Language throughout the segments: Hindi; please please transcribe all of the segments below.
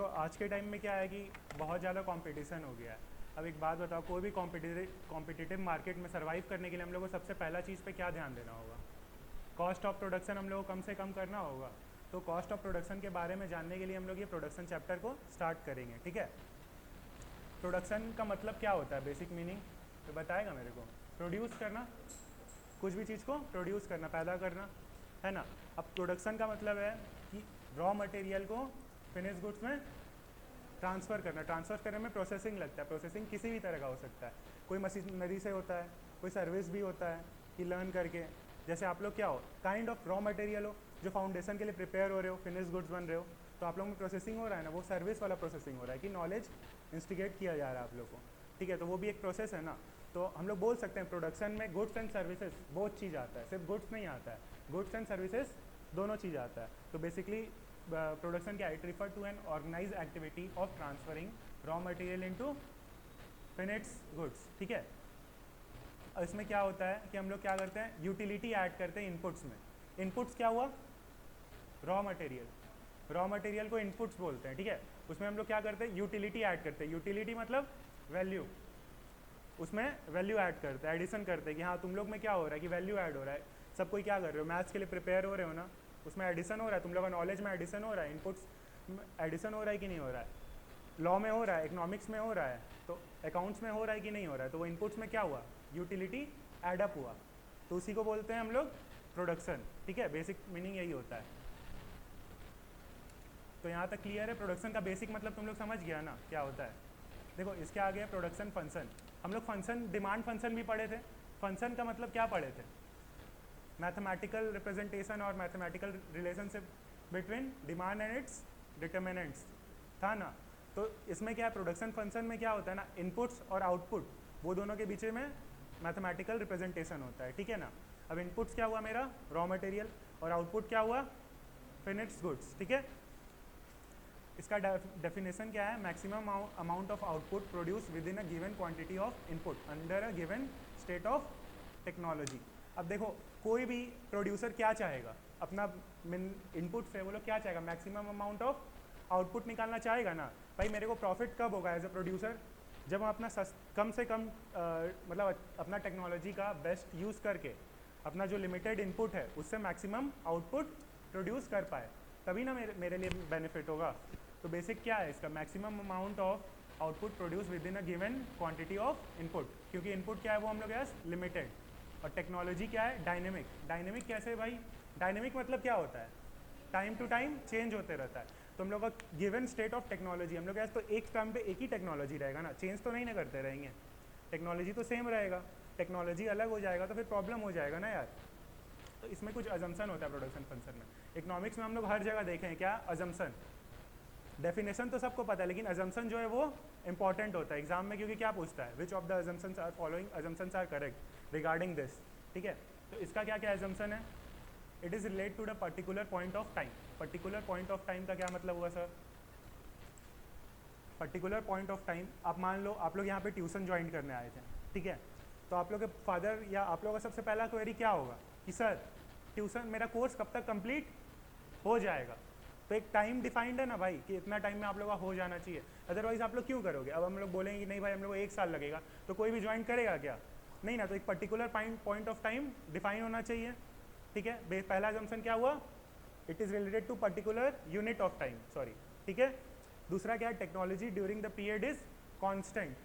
देखो आज के टाइम में क्या है कि बहुत ज़्यादा कंपटीशन हो गया है। अब एक बात बताओ, कोई भी कॉम्पिटिटिव मार्केट में सर्वाइव करने के लिए हम लोग को सबसे पहला चीज़ पे क्या ध्यान देना होगा? कॉस्ट ऑफ प्रोडक्शन हम लोग को कम से कम करना होगा। तो कॉस्ट ऑफ प्रोडक्शन के बारे में जानने के लिए हम लोग ये प्रोडक्शन चैप्टर को स्टार्ट करेंगे, ठीक है। प्रोडक्शन का मतलब क्या होता है, बेसिक मीनिंग तो बताएगा मेरे को। प्रोड्यूस करना, कुछ भी चीज़ को प्रोड्यूस करना, पैदा करना, है ना। अब प्रोडक्शन का मतलब है कि रॉ मटेरियल को फिनिश गुड्स में ट्रांसफ़र करना। ट्रांसफ़र करने में प्रोसेसिंग लगता है। प्रोसेसिंग किसी भी तरह का हो सकता है, कोई मशीनरी से होता है, कोई सर्विस भी होता है कि लर्न करके, जैसे आप लोग क्या हो, काइंड ऑफ रॉ मटेरियल हो जो फाउंडेशन के लिए प्रिपेयर हो रहे हो, फिनिश गुड्स बन रहे हो, तो आप लोग में प्रोसेसिंग हो रहा है ना, वो सर्विस वाला प्रोसेसिंग हो रहा है कि नॉलेज इंस्टिगेट किया जा रहा है आप लोग को, ठीक है। तो वो भी एक प्रोसेस है ना। तो हम लोग बोल सकते हैं प्रोडक्शन में गुड्स एंड सर्विसेज बहुत चीज़ आता है, सिर्फ गुड्स नहीं आता है, गुड्स एंड सर्विसेज दोनों चीज़ आता है। तो बेसिकली प्रोडक्शन क्या, it refer to an organize activity of transferring raw material into finished goods, ठीक है। और इसमें क्या होता है कि हम लोग क्या करते हैं, यूटिलिटी ऐड करते हैं इनपुट्स में। इनपुट्स क्या हुआ, रॉ मटेरियल। रॉ मटेरियल को इनपुट्स बोलते हैं, ठीक है। उसमें हम लोग क्या करते हैं, यूटिलिटी ऐड करते हैं। यूटिलिटी मतलब वैल्यू, उसमें वैल्यू ऐड करते हैं, एडिशन करते हैं कि हाँ तुम लोग में क्या हो रहा है कि वैल्यू ऐड हो रहा है। सब कोई क्या कर रहे हो, मैथ्स के लिए प्रिपेयर हो रहे हो ना, उसमें एडिशन हो रहा है, तुम लोग का नॉलेज में एडिशन हो रहा है, इनपुट्स एडिशन हो रहा है कि नहीं हो रहा है। लॉ में हो रहा है, इकोनॉमिक्स में हो रहा है, तो अकाउंट्स में हो रहा है कि नहीं हो रहा है। तो वो इनपुट्स में क्या हुआ, यूटिलिटी एडअप हुआ, तो उसी को बोलते हैं हम लोग प्रोडक्शन, ठीक है। बेसिक मीनिंग यही होता है। तो यहाँ तक क्लियर है। प्रोडक्शन का बेसिक मतलब तुम लोग समझ गया ना क्या होता है। देखो इसके आगे है प्रोडक्शन फंक्शन। हम लोग फंक्शन, डिमांड फंक्शन भी पढ़े थे। फंक्शन का मतलब क्या पढ़े थे, मैथमेटिकल रिप्रेजेंटेशन और mathematical relationship between demand and it's determinants था ना। तो इसमें क्या है, प्रोडक्शन फंक्शन में क्या होता है ना, इनपुट्स और आउटपुट, वो दोनों के बीच में मैथमेटिकल रिप्रेजेंटेशन होता है, ठीक है ना। अब इनपुट्स क्या हुआ मेरा, रॉ मटेरियल, और आउटपुट क्या हुआ, फिनिश्ड गुड्स, ठीक है। इसका डेफिनेशन क्या है, maximum amount of output produce with in a given quantity of input under a given state of technology. अब देखो कोई भी प्रोड्यूसर क्या चाहेगा, अपना इनपुट से वो लोग क्या चाहेगा, मैक्सिमम अमाउंट ऑफ आउटपुट निकालना चाहेगा ना। भाई मेरे को प्रॉफिट कब होगा एज ए प्रोड्यूसर, जब हम अपना कम से कम मतलब अपना टेक्नोलॉजी का बेस्ट यूज़ करके अपना जो लिमिटेड इनपुट है उससे मैक्सिमम आउटपुट प्रोड्यूस कर पाए, तभी ना मेरे लिए बेनिफिट होगा। तो बेसिक क्या है इसका, maximum amount of output produce with in a given quantity of input, क्योंकि इनपुट क्या है वो हम लोग पास लिमिटेड, और टेक्नोलॉजी क्या है, डायनेमिक। डायनेमिक कैसे भाई, डायनेमिक मतलब क्या होता है, टाइम टू टाइम चेंज होते रहता है। तो हम लोग का गिवन स्टेट ऑफ टेक्नोलॉजी, हम लोग पास तो एक टाइम पे एक ही टेक्नोलॉजी रहेगा ना, चेंज तो नहीं ना करते रहेंगे, टेक्नोलॉजी तो सेम रहेगा। टेक्नोलॉजी अलग हो जाएगा तो फिर प्रॉब्लम हो जाएगा ना यार। तो इसमें कुछ अजम्पशन होता है प्रोडक्शन फंक्शन में। इकोनॉमिक्स में हम लोग हर जगह देखें क्या, अजम्पशन। डेफिनेशन तो सबको पता है, लेकिन अजम्पशन जो है वो इंपॉर्टेंट होता है एग्जाम में, क्योंकि क्या पूछता है, which of the assumptions are following assumptions are correct regarding this, ठीक है। तो इसका क्या क्या अजम्पशन है, it is relate to the particular point of time. Particular point of time का क्या मतलब हुआ sir, particular point of time, आप मान लो आप लोग यहाँ पे ट्यूशन ज्वाइन करने आए थे, ठीक है। तो आप लोग के फादर या आप लोगों का सबसे पहला क्वेरी क्या होगा कि सर ट्यूशन मेरा कोर्स कब तक कंप्लीट हो जाएगा। तो एक टाइम डिफाइंड है ना भाई कि इतना टाइम में आप लोगों का हो जाना चाहिए, अदरवाइज आप लोग क्यों करोगे। अब हम लोग बोलेंगे कि नहीं भाई हम लोग को 1 साल लगेगा, तो कोई भी ज्वाइन करेगा क्या, नहीं ना। तो एक particular point of time define होना चाहिए, ठीक है। पहला अजम्पशन क्या हुआ, it is related to particular unit of time, sorry, ठीक है। दूसरा क्या है, technology during the period is constant.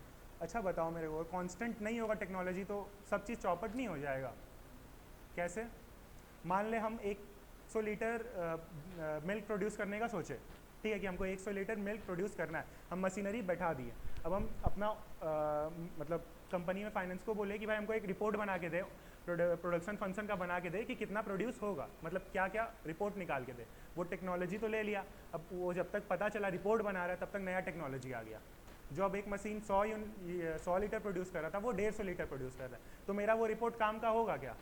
अच्छा बताओ मेरे को, कांस्टेंट नहीं होगा टेक्नोलॉजी तो सब चीज़ चौपट नहीं हो जाएगा, कैसे। मान ले हम 100 लीटर मिल्क प्रोड्यूस करने का सोचे, ठीक है, कि हमको 100 लीटर मिल्क प्रोड्यूस करना है, हम मशीनरी बैठा दिए। अब हम अपना मतलब कंपनी में फाइनेंस को बोले कि भाई हमको एक रिपोर्ट बना के दे, प्रोडक्शन फंक्शन का बना के दे कि कितना प्रोड्यूस होगा, मतलब क्या क्या रिपोर्ट निकाल के दे। वो टेक्नोलॉजी तो ले लिया, अब वो जब तक पता चला रिपोर्ट बना रहा है तब तक नया टेक्नोलॉजी आ गया। जो अब एक मशीन 100 लीटर प्रोड्यूस कर रहा था वो 150 लीटर प्रोड्यूस कर रहा है, तो मेरा वो रिपोर्ट काम का होगा क्या,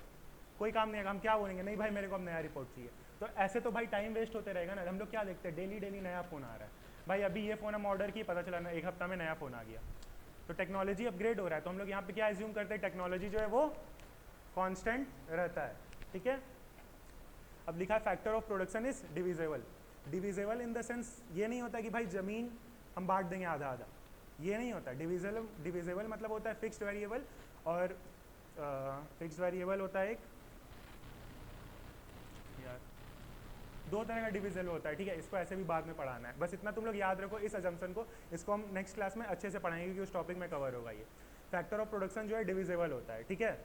कोई काम नहीं है। हम क्या बोलेंगे, नहीं भाई मेरे को अब नया रिपोर्ट चाहिए। तो ऐसे तो भाई टाइम वेस्ट होते रहेगा ना। हम लोग क्या देखते हैं, डेली डेली नया फ़ोन आ रहा है, भाई अभी ये फ़ोन हम ऑर्डर किए, पता चला ना 1 हफ्ता में नया फ़ोन आ गया। तो टेक्नोलॉजी अपग्रेड हो रहा है, तो हम लोग यहाँ पे क्या एज्यूम करते हैं, टेक्नोलॉजी जो है वो कांस्टेंट रहता है, ठीक है। अब लिखा है factor of production is divisible. Divisible in the sense ये नहीं होता कि भाई ज़मीन हम बांट देंगे आधा आधा, ये नहीं होता। डिविजेबल मतलब होता है फिक्स्ड वेरिएबल, और फिक्स्ड वेरिएबल होता है एक, यार दो तरह का डिविजल होता है, ठीक है। इसको ऐसे भी बाद में पढ़ाना है, बस इतना तुम लोग याद रखो इस अजम्पशन को। इसको हम नेक्स्ट क्लास में अच्छे से पढ़ाएंगे क्योंकि उस टॉपिक में कवर होगा ये। फैक्टर ऑफ प्रोडक्शन जो है डिविजेबल होता है, ठीक है।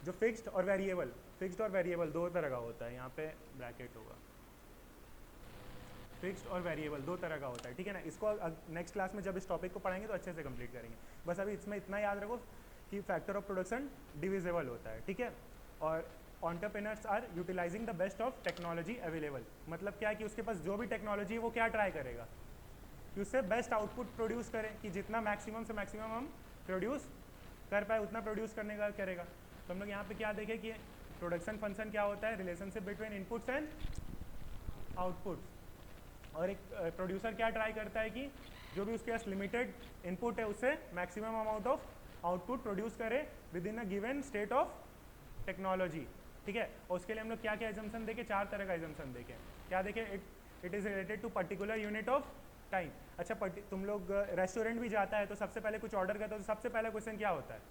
जो फिक्स्ड और वेरिएबल दो तरह का होता है, यहाँ पे ब्रैकेट होगा, फिक्स्ड और वेरिएबल दो तरह का होता है, ठीक है ना। इसको नेक्स्ट क्लास में जब इस टॉपिक को पढ़ाएंगे तो अच्छे से कंप्लीट करेंगे। बस अभी इसमें इतना याद रखो कि फैक्टर ऑफ प्रोडक्शन डिविजेबल होता है, ठीक है। और entrepreneurs are utilizing the best of technology available, मतलब क्या है कि उसके पास जो भी टेक्नोलॉजी है वो क्या ट्राई करेगा कि उससे बेस्ट आउटपुट प्रोड्यूस करें, कि जितना मैक्सिमम से मैक्सिमम हम प्रोड्यूस कर पाए उतना प्रोड्यूस करने का करेगा। तो हम लोग यहाँ पे क्या देखें कि प्रोडक्शन फंक्शन क्या होता है, relationship between inputs and outputs. और एक प्रोड्यूसर क्या ट्राई करता है कि जो भी उसके पास लिमिटेड इनपुट है उससे maximum amount of output produce करे with in a given state of technology, ठीक है। और उसके लिए हम लोग क्या क्या एजम्पशन देखें, चार तरह का एजम्पशन देखें। क्या देखें, it is related to particular unit of time. अच्छा, तुम लोग रेस्टोरेंट भी जाता है तो सबसे पहले कुछ ऑर्डर करते हो तो सबसे पहला क्वेश्चन क्या होता है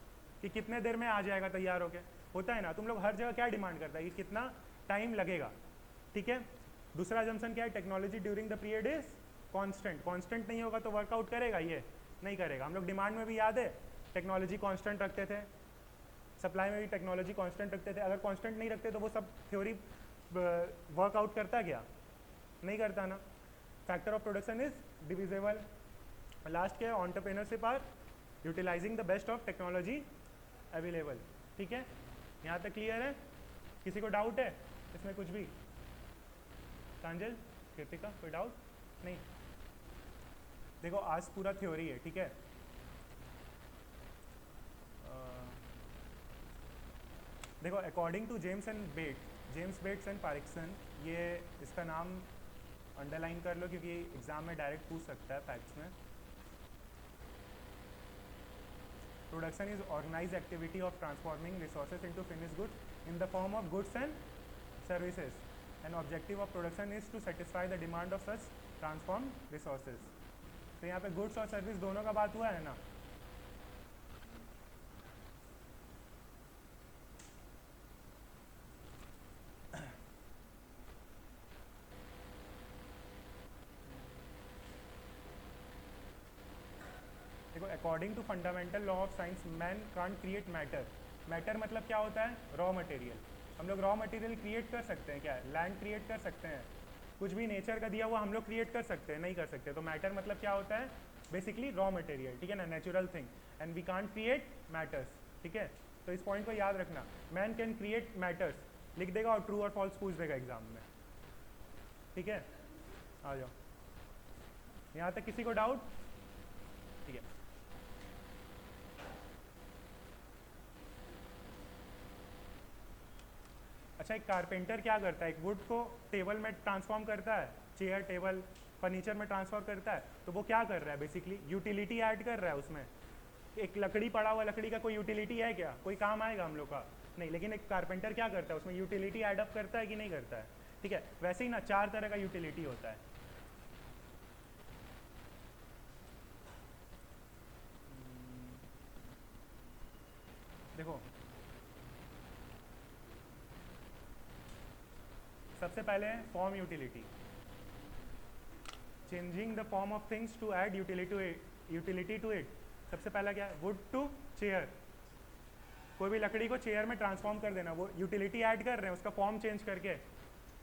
कि कितने देर में आ जाएगा तैयार होके, होता है ना। तुम लोग हर जगह क्या डिमांड करता है कि कितना टाइम लगेगा, ठीक है। दूसरा एजम्पशन क्या है, technology during the period is constant. Constant नहीं होगा तो वर्कआउट करेगा, ये नहीं करेगा। हम लोग डिमांड में भी याद है टेक्नोलॉजी कांस्टेंट रखते थे, सप्लाई में भी टेक्नोलॉजी कांस्टेंट रखते थे। अगर कांस्टेंट नहीं रखते तो वो सब थ्योरी वर्कआउट करता क्या, नहीं करता ना। Factor of production is divisible. Last क्या है, entrepreneurship are utilizing the best of technology available, ठीक है। यहाँ तक क्लियर है? किसी को डाउट है इसमें कुछ भी? प्रांजल, कृतिका, कोई डाउट नहीं? देखो आज पूरा थ्योरी है, ठीक है। देखो according to James Bates and Parkinson, ये इसका नाम अंडरलाइन कर लो क्योंकि एग्जाम में डायरेक्ट पूछ सकता है फैक्ट्स में। Production is organised activity of transforming resources into finished goods in the form of goods and services, and objective of production is to satisfy the demand of such transform resources. तो यहाँ पे गुड्स और सर्विस दोनों का बात हुआ है ना। देखो according to fundamental law of science man can't create matter. Matter मतलब क्या होता है, रॉ मटेरियल। हम लोग रॉ मटेरियल क्रिएट कर सकते हैं क्या, लैंड क्रिएट कर सकते हैं, कुछ भी नेचर का दिया हुआ हम लोग क्रिएट कर सकते हैं, नहीं कर सकते। तो मैटर मतलब क्या होता है, बेसिकली रॉ मटेरियल, ठीक है ना, natural thing, and we can't create matters, ठीक है। तो इस पॉइंट को याद रखना, मैन कैन क्रिएट मैटर्स लिख देगा और ट्रू और फॉल्स पूछ देगा एग्जाम में, ठीक है। आ जाओ, यहाँ तक किसी को डाउट? ठीक है। अच्छा, एक कारपेंटर क्या करता है, एक वुड को टेबल में ट्रांसफॉर्म करता है, चेयर टेबल फर्नीचर में ट्रांसफर करता है। तो वो क्या कर रहा है, बेसिकली यूटिलिटी ऐड कर रहा है उसमें। एक लकड़ी पड़ा हुआ, लकड़ी का कोई यूटिलिटी है क्या, कोई काम आएगा हम लोग का, नहीं। लेकिन एक कारपेंटर क्या करता है, उसमें यूटिलिटी एडअप करता है कि नहीं करता है, ठीक है। वैसे ही ना चार तरह का यूटिलिटी होता है। देखो सबसे पहले है form utility, changing the form of things to add utility to it. सबसे पहला क्या है, वुड टू चेयर, कोई भी लकड़ी को चेयर में ट्रांसफॉर्म कर देना, वो यूटिलिटी ऐड कर रहे हैं, उसका फॉर्म चेंज करके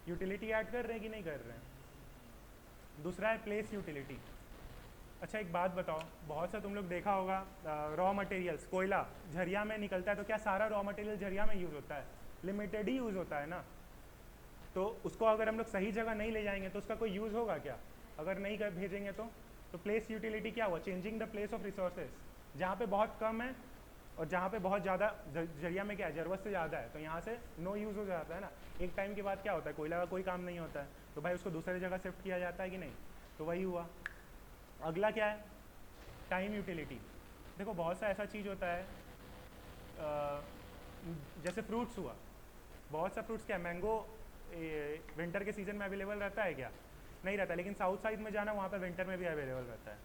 यूटिलिटी ऐड कर रहे हैं कि नहीं कर रहे हैं। दूसरा है प्लेस यूटिलिटी। अच्छा एक बात बताओ, बहुत सा तुम लोग देखा होगा रॉ मटेरियल्स, कोयला झरिया में निकलता है, तो क्या सारा रॉ मटेरियल झरिया में यूज़ होता है, लिमिटेड ही यूज़ होता है ना। तो उसको अगर हम लोग सही जगह नहीं ले जाएंगे तो उसका कोई यूज़ होगा क्या, अगर नहीं कर भेजेंगे तो प्लेस यूटिलिटी क्या हुआ, changing the place of resources. जहाँ पे बहुत कम है और जहाँ पे बहुत ज़्यादा, जरिया में क्या है, ज़रूरत से ज़्यादा है, तो यहाँ से नो यूज़ हो जाता है ना। एक टाइम के बाद क्या होता है, कोयला का कोई काम नहीं होता है, तो भाई उसको दूसरी जगह शिफ्ट किया जाता है कि नहीं, तो वही हुआ। अगला क्या है, टाइम यूटिलिटी। देखो बहुत सा ऐसा चीज़ होता है, जैसे फ्रूट्स हुआ, बहुत सा फ्रूट्स क्या, मैंगो विंटर के सीज़न में अवेलेबल रहता है क्या, नहीं रहता, लेकिन साउथ साइड में जाना वहाँ पे विंटर में भी अवेलेबल रहता है,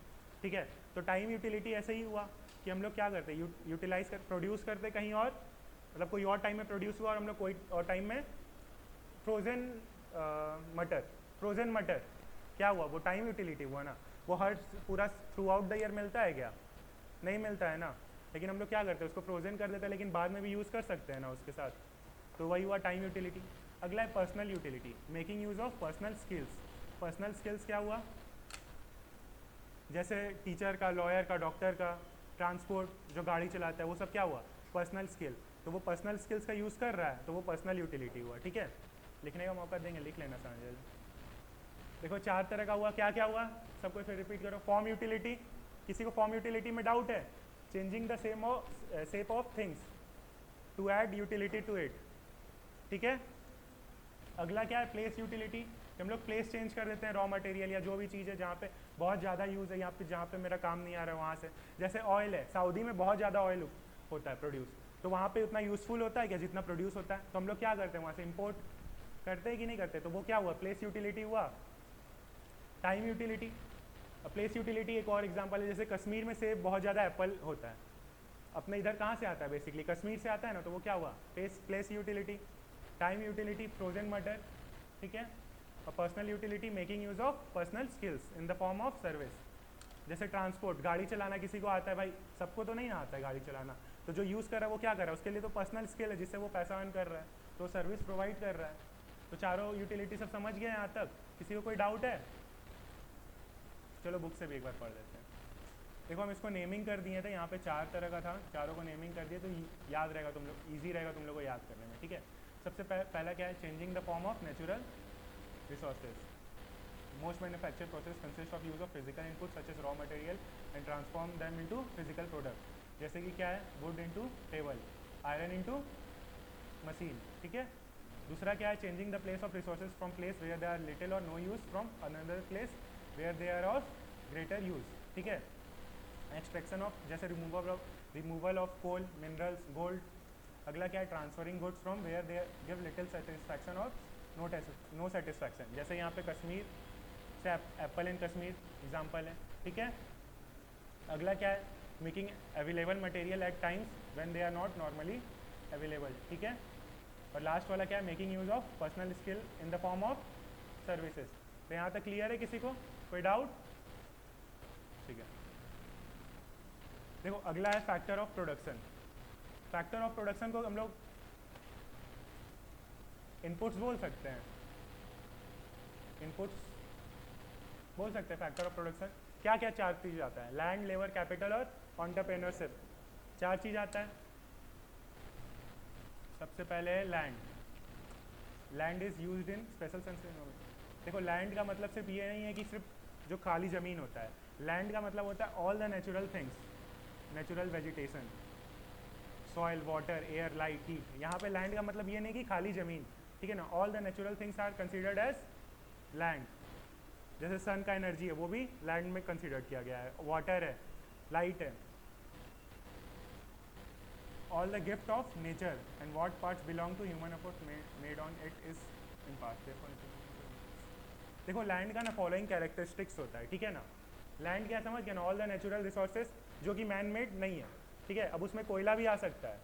ठीक है। तो टाइम यूटिलिटी ऐसे ही हुआ कि हम लोग क्या करते हैं, यूटिलाइज कर प्रोड्यूस करते कहीं और, मतलब कोई और टाइम में प्रोड्यूस हुआ और हम लोग कोई और टाइम में फ्रोजन मटर क्या हुआ, वो टाइम यूटिलिटी हुआ ना। वो हर पूरा थ्रू आउट द ईयर मिलता है क्या, नहीं मिलता है ना, लेकिन हम लोग क्या करते हैं उसको फ्रोजन कर देते हैं, लेकिन बाद में भी यूज़ कर सकते हैं ना उसके साथ, तो वही हुआ टाइम यूटिलिटी। अगला है personal utility, making use of personal skills. Personal skills क्या हुआ, जैसे टीचर का, लॉयर का, डॉक्टर का, ट्रांसपोर्ट जो गाड़ी चलाता है, वो सब क्या हुआ, पर्सनल स्किल। तो वो पर्सनल स्किल्स का यूज़ कर रहा है तो वो पर्सनल यूटिलिटी हुआ, ठीक है। लिखने का मौका देंगे, लिख लेना समझ। देखो 4 तरह का हुआ, क्या क्या हुआ, सबको फिर रिपीट करो। फॉर्म यूटिलिटी, किसी को फॉर्म यूटिलिटी में डाउट है, changing the shape of things to add utility to it, ठीक है। अगला क्या है, प्लेस यूटिलिटी, हम लोग प्लेस चेंज कर देते हैं रॉ मटेरियल या जो भी चीज़ है जहाँ पे बहुत ज़्यादा यूज़ है, यहाँ पे जहाँ पे मेरा काम नहीं आ रहा है वहाँ से। जैसे ऑयल है, सऊदी में बहुत ज़्यादा ऑयल होता है प्रोड्यूस, तो वहाँ पे उतना यूज़फुल होता है क्या जितना प्रोड्यूस होता है, तो हम लोग क्या करते हैं वहाँ से इम्पोर्ट करते हैं कि नहीं करते, तो वो क्या हुआ, प्लेस यूटिलिटी हुआ। टाइम यूटिलिटी, प्लेस यूटिलिटी एक और एग्जांपल है, जैसे कश्मीर में सेब बहुत ज़्यादा एप्पल होता है, अपने इधर कहाँ से आता है, बेसिकली कश्मीर से आता है ना, तो वो क्या हुआ, place utility. Time utility frozen मटर, ठीक है। और personal utility making use of personal skills in the form of service. जैसे ट्रांसपोर्ट, गाड़ी चलाना किसी को आता है भाई, सबको तो नहीं आता है गाड़ी चलाना, तो जो यूज़ कर रहा है वो क्या कर रहा है, उसके लिए तो पर्सनल स्किल है जिससे वो पैसा अर्न कर रहा है, तो सर्विस प्रोवाइड कर रहा है। तो चारों यूटिलिटी सब समझ गए यहाँ तक, किसी को कोई डाउट है, चलो बुक से भी एक बार पढ़ लेते हैं। देखो हम इसको नेमिंग कर दिए थे, यहाँ पे 4 तरह का था, चारों को नेमिंग कर दिए तो याद रहेगा तुम लोग, ईजी रहेगा तुम लोग को याद करने में, ठीक है। सबसे पहला क्या है, changing the form of natural resources. Most manufacturing process consists of use of physical inputs such as raw material and transform them into physical product. जैसे कि क्या है, wood into table, iron into machine, ठीक है। दूसरा क्या है, changing the place of resources from place where they are little or no use from another place where they are of greater use, ठीक है। Extraction of, जैसे removal of coal, minerals, gold. अगला क्या है, transferring goods from where they give little satisfaction or no satisfaction, जैसे यहाँ पे कश्मीर से एप्पल इन कश्मीर एग्जाम्पल है, ठीक है। अगला क्या है, making available material at times when they are not normally available, ठीक है। और लास्ट वाला क्या है, making use of personal skill in the form of services. तो यहाँ तक क्लियर है, किसी को कोई डाउट, ठीक है। देखो अगला है factor of production. Factor of production को हम लोग इनपुट्स बोल सकते हैं, इनपुट्स बोल सकते हैं फैक्टर ऑफ प्रोडक्शन। क्या क्या 4 चीज़ आता है, लैंड, लेबर, कैपिटल और एंटरप्रेन्योरशिप, 4 चीज़ आता है। सबसे पहले है land. Land is used in special sense. देखो लैंड का मतलब सिर्फ ये नहीं है कि सिर्फ जो खाली ज़मीन होता है, लैंड का मतलब होता है all the natural things, natural vegetation, soil, water, air, light, heat. यहाँ पे लैंड का मतलब ये नहीं कि खाली ज़मीन, ठीक है ना, all the natural things are considered as land. जैसे सन का एनर्जी है वो भी लैंड में कंसिडर किया गया है, वाटर है, लाइट है। All the gift of nature and what parts belong to human effort made on it is in part. देखो लैंड का ना फॉलोइंग कैरेक्टरिस्टिक्स होता है, ठीक है ना। लैंड क्या समझ गया ना, ऑल द नेचुरल रिसोर्सेज जो कि मैन मेड नहीं है, ठीक है। अब उसमें कोयला भी आ सकता है,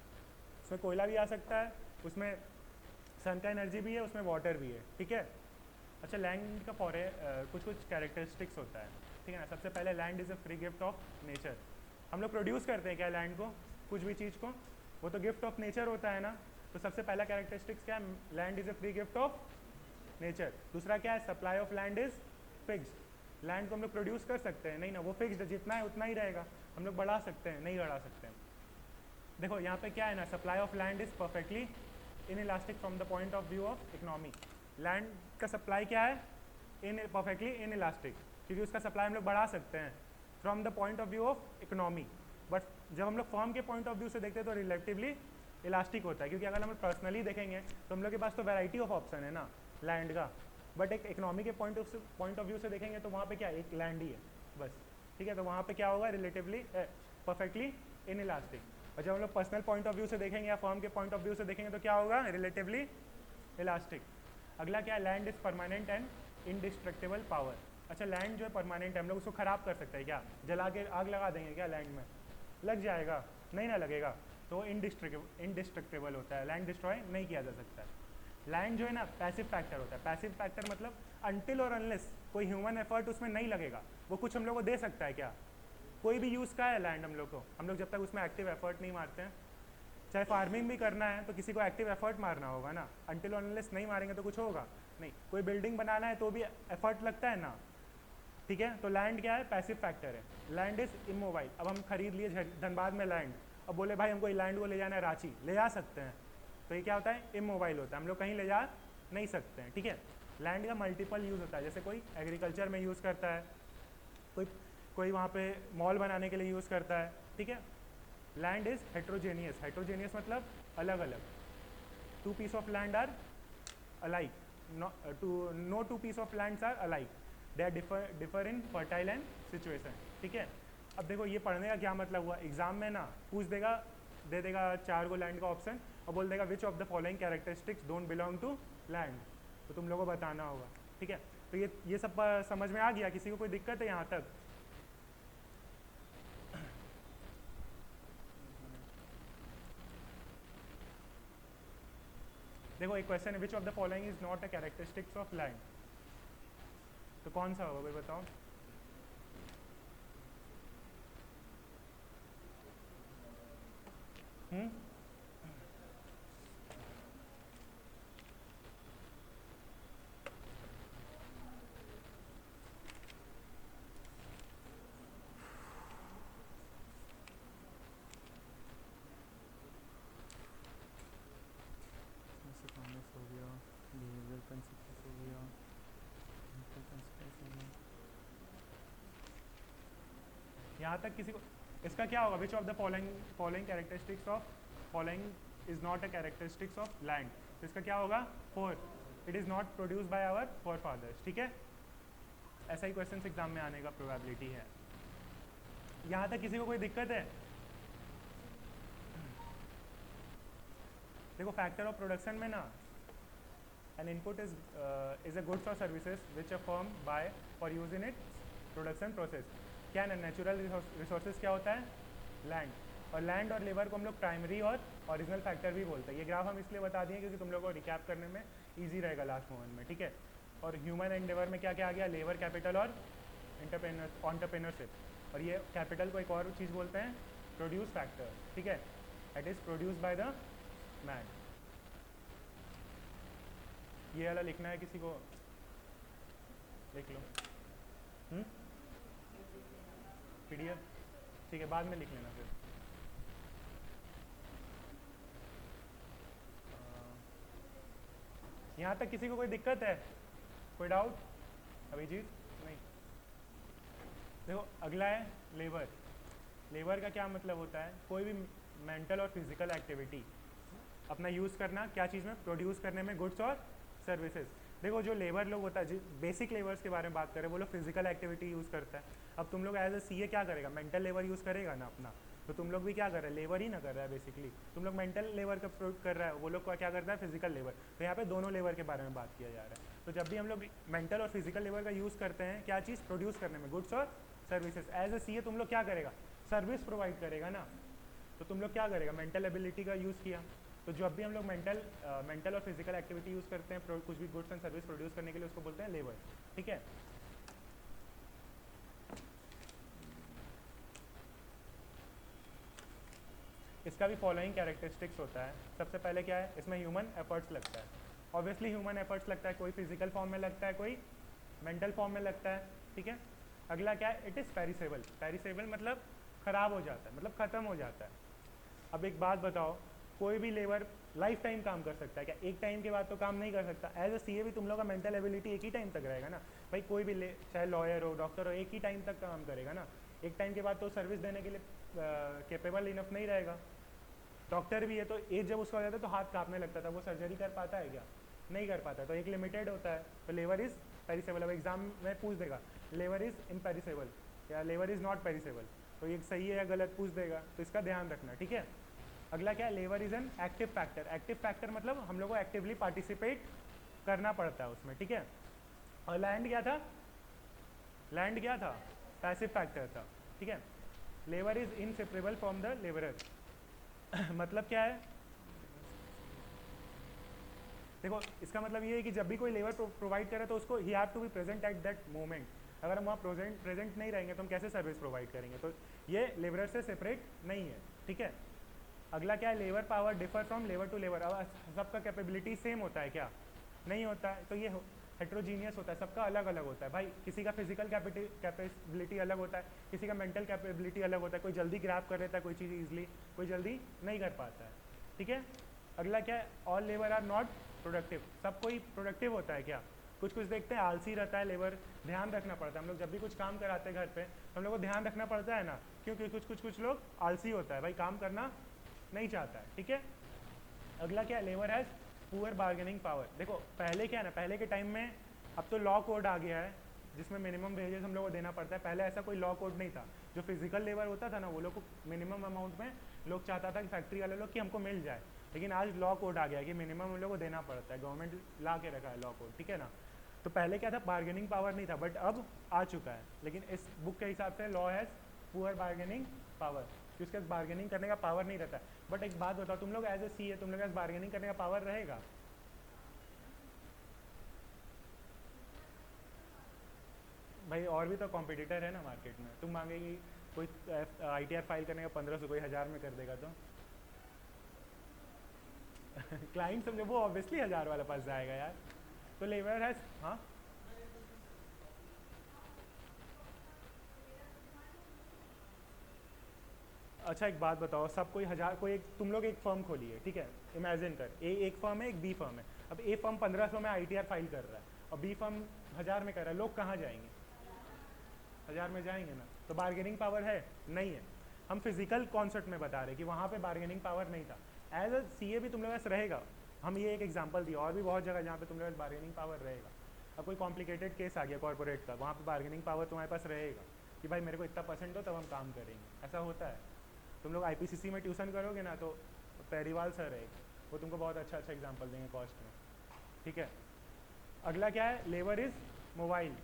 उसमें कोयला भी आ सकता है, उसमें सन का एनर्जी भी है, उसमें वाटर भी है, ठीक है। अच्छा लैंड का कुछ कैरेक्टरिस्टिक्स होता है, ठीक है ना। सबसे पहले land is a free gift of nature. हम लोग प्रोड्यूस करते हैं क्या लैंड को, कुछ भी चीज़ को, वो तो गिफ्ट ऑफ नेचर होता है ना। तो सबसे पहला कैरेक्टरिस्टिक्स क्या है, land is a free gift of nature. दूसरा क्या है, supply of land is fixed. Land को हम लोग प्रोड्यूस कर सकते हैं नहीं ना, वो फिक्स्ड, जितना है उतना ही रहेगा, हम लोग बढ़ा सकते हैं नहीं बढ़ा सकते हैं। देखो यहाँ पे क्या है ना, supply of land is perfectly inelastic from the point of view of economy. Land का सप्लाई क्या है, परफेक्टली इनइलास्टिक, क्योंकि उसका सप्लाई हम लोग बढ़ा सकते हैं from the point of view of economy. But जब हम लोग फर्म के पॉइंट ऑफ व्यू से देखते हैं तो रिलेटिवली इलास्टिक होता है, क्योंकि अगर हम पर्सनली देखेंगे तो हम लोग के पास तो वैरायटी ऑफ ऑप्शन है ना लैंड का, बट एक इकोनॉमी के पॉइंट ऑफ व्यू से देखेंगे तो वहाँ पे क्या एक लैंड ही है बस, ठीक है। तो वहाँ पे क्या होगा, रिलेटिवली परफेक्टली इनइलास्टिक। और जब हम लोग पर्सनल पॉइंट ऑफ व्यू से देखेंगे या फर्म के पॉइंट ऑफ व्यू से देखेंगे तो क्या होगा, रिलेटिवली इलास्टिक। अगला क्या है, land is permanent and indestructible power. अच्छा लैंड जो है परमानेंट है, हम लोग उसको ख़राब कर सकते हैं क्या? जला के आग लगा देंगे क्या लैंड में? लग जाएगा? नहीं ना लगेगा, तो इंडिस्ट्रक्टिबल होता है, लैंड डिस्ट्रॉय नहीं किया जा सकता है। लैंड जो है ना पैसिव फैक्टर होता है। पैसिव फैक्टर मतलब अनटिल और अनलेस कोई ह्यूमन एफर्ट उसमें नहीं लगेगा, वो कुछ हम लोग को दे सकता है क्या? कोई भी यूज़ का है लैंड हम लोग को, हम लोग जब तक उसमें एक्टिव एफर्ट नहीं मारते हैं, चाहे फार्मिंग भी करना है तो किसी को एक्टिव एफर्ट मारना होगा ना, अनटिल और अनलेस नहीं मारेंगे तो कुछ होगा नहीं। कोई बिल्डिंग बनाना है तो भी एफर्ट लगता है ना, ठीक है? तो लैंड क्या है? पैसिव फैक्टर है। Land is immobile. अब हम खरीद लिए धनबाद में लैंड, अब बोले भाई हमको लैंड को ले जाना है रांची, ले जा सकते हैं, तो ये क्या होता है? इमोबाइल होता है, हम लोग कहीं ले जा नहीं सकते हैं, ठीक है? लैंड का मल्टीपल यूज़ होता है, जैसे कोई एग्रीकल्चर में यूज़ करता है, कोई कोई वहाँ पे मॉल बनाने के लिए यूज़ करता है, ठीक है? Land is heterogeneous. हेट्रोजेनियस मतलब अलग अलग। Two piece of land are alike, no two piece of lands are alike, they are differ in fertile and situation, ठीक है? अब देखो ये पढ़ने का क्या मतलब हुआ, एग्जाम में ना पूछ देगा, दे देगा 4 को लैंड का ऑप्शन और बोल देगा which of the following characteristics don't belong to land, तो तुम लोगों को बताना होगा, ठीक है? तो ये सब समझ में आ गया? किसी को कोई दिक्कत है यहाँ तक? देखो एक क्वेश्चन है, which of the following is not a characteristics of land, तो कौन सा होगा भाई बताओ? हम्म, हो गया, बिहेवियर प्रिंसिपल्स हो गया, यहाँ तक किसी को इसका क्या होगा? Which of the following characteristics of following is not a characteristics of land, तो इसका क्या होगा? 4, it is not produce by our forefathers, ठीक है? ऐसा ही क्वेश्चन एग्जाम में आने का प्रोबेबिलिटी है। यहाँ तक किसी को कोई दिक्कत है? देखो फैक्टर ऑफ प्रोडक्शन में ना an input is a goods or services which a firm buy for use in its production process। क्या ना नेचुरल रिसोर्सेज क्या होता है? लैंड। और लैंड और लेबर को हम लोग प्राइमरी और ओरिजिनल फैक्टर भी बोलते हैं। ये ग्राफ हम इसलिए बता दिए क्योंकि तुम लोग को रिकैप करने में ईजी रहेगा लास्ट मोमेंट में, ठीक है? और ह्यूमन एंडेवर में क्या क्या आ गया? लेबर, कैपिटल और एंटरप्रेन्योरशिप। और ये कैपिटल को एक और चीज़ बोलते हैं प्रोड्यूस फैक्टर, ठीक है? It is produce by the man. ये वाला लिखना है किसी को? लिख लो। पीडीएफ ठीक है, बाद में लिख लेना फिर। यहाँ तक किसी को कोई दिक्कत है? कोई डाउट? अभिजीत? नहीं। देखो अगला है लेबर। लेबर का क्या मतलब होता है? कोई भी मेंटल और फिजिकल एक्टिविटी अपना यूज़ करना, क्या चीज़ में? प्रोड्यूस करने में गुड्स और सर्विसेज। देखो जो लेबर लोग होता है, बेसिक लेबर्स के बारे में बात करें, वो लोग फिजिकल एक्टिविटी यूज़ करता है। अब तुम लोग एज ए सीए क्या करेगा? मेंटल लेबर यूज़ करेगा ना अपना, तो तुम लोग भी क्या कर रहे हैं? लेबर ही ना कर रहा है बेसिकली। तुम लोग मेंटल लेबर का प्रयोग कर रहा है, वो लोग का क्या करता है? Physical labour. तो यहाँ पे दोनों लेबर के बारे में बात किया जा रहा है। तो जब भी हम लोग मेंटल और फिजिकल लेबर का यूज़ करते हैं, क्या चीज़? प्रोड्यूस करने में गुड्स और सर्विसेज। एज ए सीए तुम लोग क्या करेगा? सर्विस प्रोवाइड करेगा ना, तो तुम लोग क्या करेगा? मेंटल एबिलिटी का यूज़ किया। तो जब भी हम लोग मेंटल और फिजिकल एक्टिविटी यूज़ करते हैं कुछ भी गुड्स एंड सर्विस प्रोड्यूस करने के लिए, उसको बोलते हैं लेबर, ठीक है? इसका भी फॉलोइंग कैरेक्टरिस्टिक्स होता है। सबसे पहले क्या है? इसमें ह्यूमन एफर्ट्स लगता है। ऑब्वियसली ह्यूमन एफर्ट्स लगता है, कोई फिजिकल फॉर्म में लगता है, कोई मेंटल फॉर्म में लगता है, ठीक है? अगला क्या है? It is perishable. पेरिसेबल मतलब ख़राब हो जाता है, मतलब ख़त्म हो जाता है। अब एक बात बताओ, कोई भी लेबर लाइफ टाइम काम कर सकता है क्या? एक टाइम के बाद तो काम नहीं कर सकता। एज ए सीए भी तुम लोग का मेंटल एबिलिटी एक ही टाइम तक रहेगा ना भाई। कोई भी चाहे लॉयर हो, डॉक्टर हो, एक ही टाइम तक काम करेगा ना। एक टाइम के बाद तो सर्विस देने के लिए कैपेबल इनफ नहीं रहेगा। डॉक्टर भी है तो एज जब उसका हो जाता है तो हाथ कांपने लगता था, वो सर्जरी कर पाता है क्या? नहीं कर पाता। तो एक लिमिटेड होता है। तो लेबर इज़ पेरिसेबल। अब एग्जाम में पूछ देगा लेबर इज़ इम्पेरिसेबल या लेबर इज़ नॉट पेरिसेबल, तो ये सही है या गलत पूछ देगा, तो इसका ध्यान रखना, ठीक है? अगला क्या है? Labour is an active factor. Active factor मतलब हम लोग को एक्टिवली पार्टिसिपेट करना पड़ता है उसमें, ठीक है? और लैंड क्या था, लैंड क्या था, पैसिव फैक्टर था, ठीक है। Labour is inseparable from the labourer मतलब क्या है, देखो इसका मतलब ये है कि जब भी कोई लेबर प्रोवाइड करे तो उसको ही have to be present at that moment. अगर हम वहाँ प्रेजेंट नहीं रहेंगे तो हम कैसे सर्विस प्रोवाइड करेंगे, तो ये लेबर से सेपरेट नहीं है, ठीक है। अगला क्या है, labour power differ from labour to labour. अब सबका कैपेबिलिटी सेम होता है क्या, नहीं होता है, तो ये हेट्रोजीनियस होता है, सबका अलग अलग होता है भाई। किसी का फिजिकल कैपेबिलिटी अलग होता है, किसी का मेंटल कैपेबिलिटी अलग होता है, कोई जल्दी ग्रैब कर लेता है कोई चीज़ ईजिली, कोई जल्दी नहीं कर पाता है, ठीक है। अगला क्या है, all labour are not productive. सब कोई प्रोडक्टिव होता है क्या, कुछ कुछ देखते हैं आलसी रहता है लेबर, ध्यान रखना पड़ता है। हम लोग जब भी कुछ काम कराते हैं घर पे तो हम लोग को ध्यान रखना पड़ता है ना, क्योंकि कुछ लोग आलसी होता है भाई, काम करना नहीं चाहता है, ठीक है। अगला क्या है, labour has poor bargaining power. देखो पहले क्या है ना, पहले के टाइम में, अब तो लॉ कोड आ गया है जिसमें मिनिमम वेजेस हम लोग को देना पड़ता है, पहले ऐसा कोई लॉ कोड नहीं था। जो फिजिकल लेबर होता था ना, वो लोग को मिनिमम अमाउंट में लोग चाहता था कि फैक्ट्री वाले लोग कि हमको मिल जाए, लेकिन आज लॉ कोड आ गया है कि मिनिमम हम लोग को देना पड़ता है, गवर्नमेंट ला के रखा है लॉ कोड, ठीक है ना। तो पहले क्या था, बार्गेनिंग पावर नहीं था, बट अब आ चुका है। लेकिन इस बुक के हिसाब से law has poor bargaining power, कि उसके पास बार्गेनिंग करने का पावर नहीं रहता है। बट एक बात बताओ, तुम लोग एज ए सी है, तुम लोग के पास बार्गेनिंग करने का पावर रहेगा, भाई और भी तो कॉम्पिटिटर है ना मार्केट में। तुम मांगेगी कोई ITR फाइल करने का 1500, कोई 1000 में कर देगा तो क्लाइंट समझो, वो ऑब्वियसली 1000 वाला पास जाएगा यार। तो लेबर है, हाँ अच्छा एक बात बताओ, सब कोई 1000, कोई एक, तुम लोग एक फर्म खोली है, ठीक है, इमेजिन कर, एक फर्म है, एक बी फर्म है। अब ए फर्म 1500 में ITR फाइल कर रहा है और बी फर्म 1000 में कर रहा है, लोग कहाँ जाएंगे, 1000 में जाएंगे ना। तो बार्गेनिंग पावर है, नहीं है। हम फिजिकल कॉन्सेप्ट में बता रहे कि वहाँ पे बार्गेनिंग पावर नहीं था। एज अ CA भी तुम लोग पास रहेगा, हम ये एक एग्जांपल दिए, और भी बहुत जगह जहाँ पे तुम लोग बार्गेनिंग पावर रहेगा। अब कोई कॉम्प्लिकेटेड केस आ गया कॉर्पोरेट का, वहाँ पे बार्गेनिंग पावर तुम्हारे पास रहेगा कि भाई मेरे को इतना % दो तब हम काम करेंगे, ऐसा होता है। तुम लोग IPCC में ट्यूशन करोगे ना, तो पेरीवाल सर है, वो तुमको बहुत अच्छा एग्जाम्पल देंगे कॉस्ट में, ठीक है। अगला क्या है, लेबर इज मोबाइल।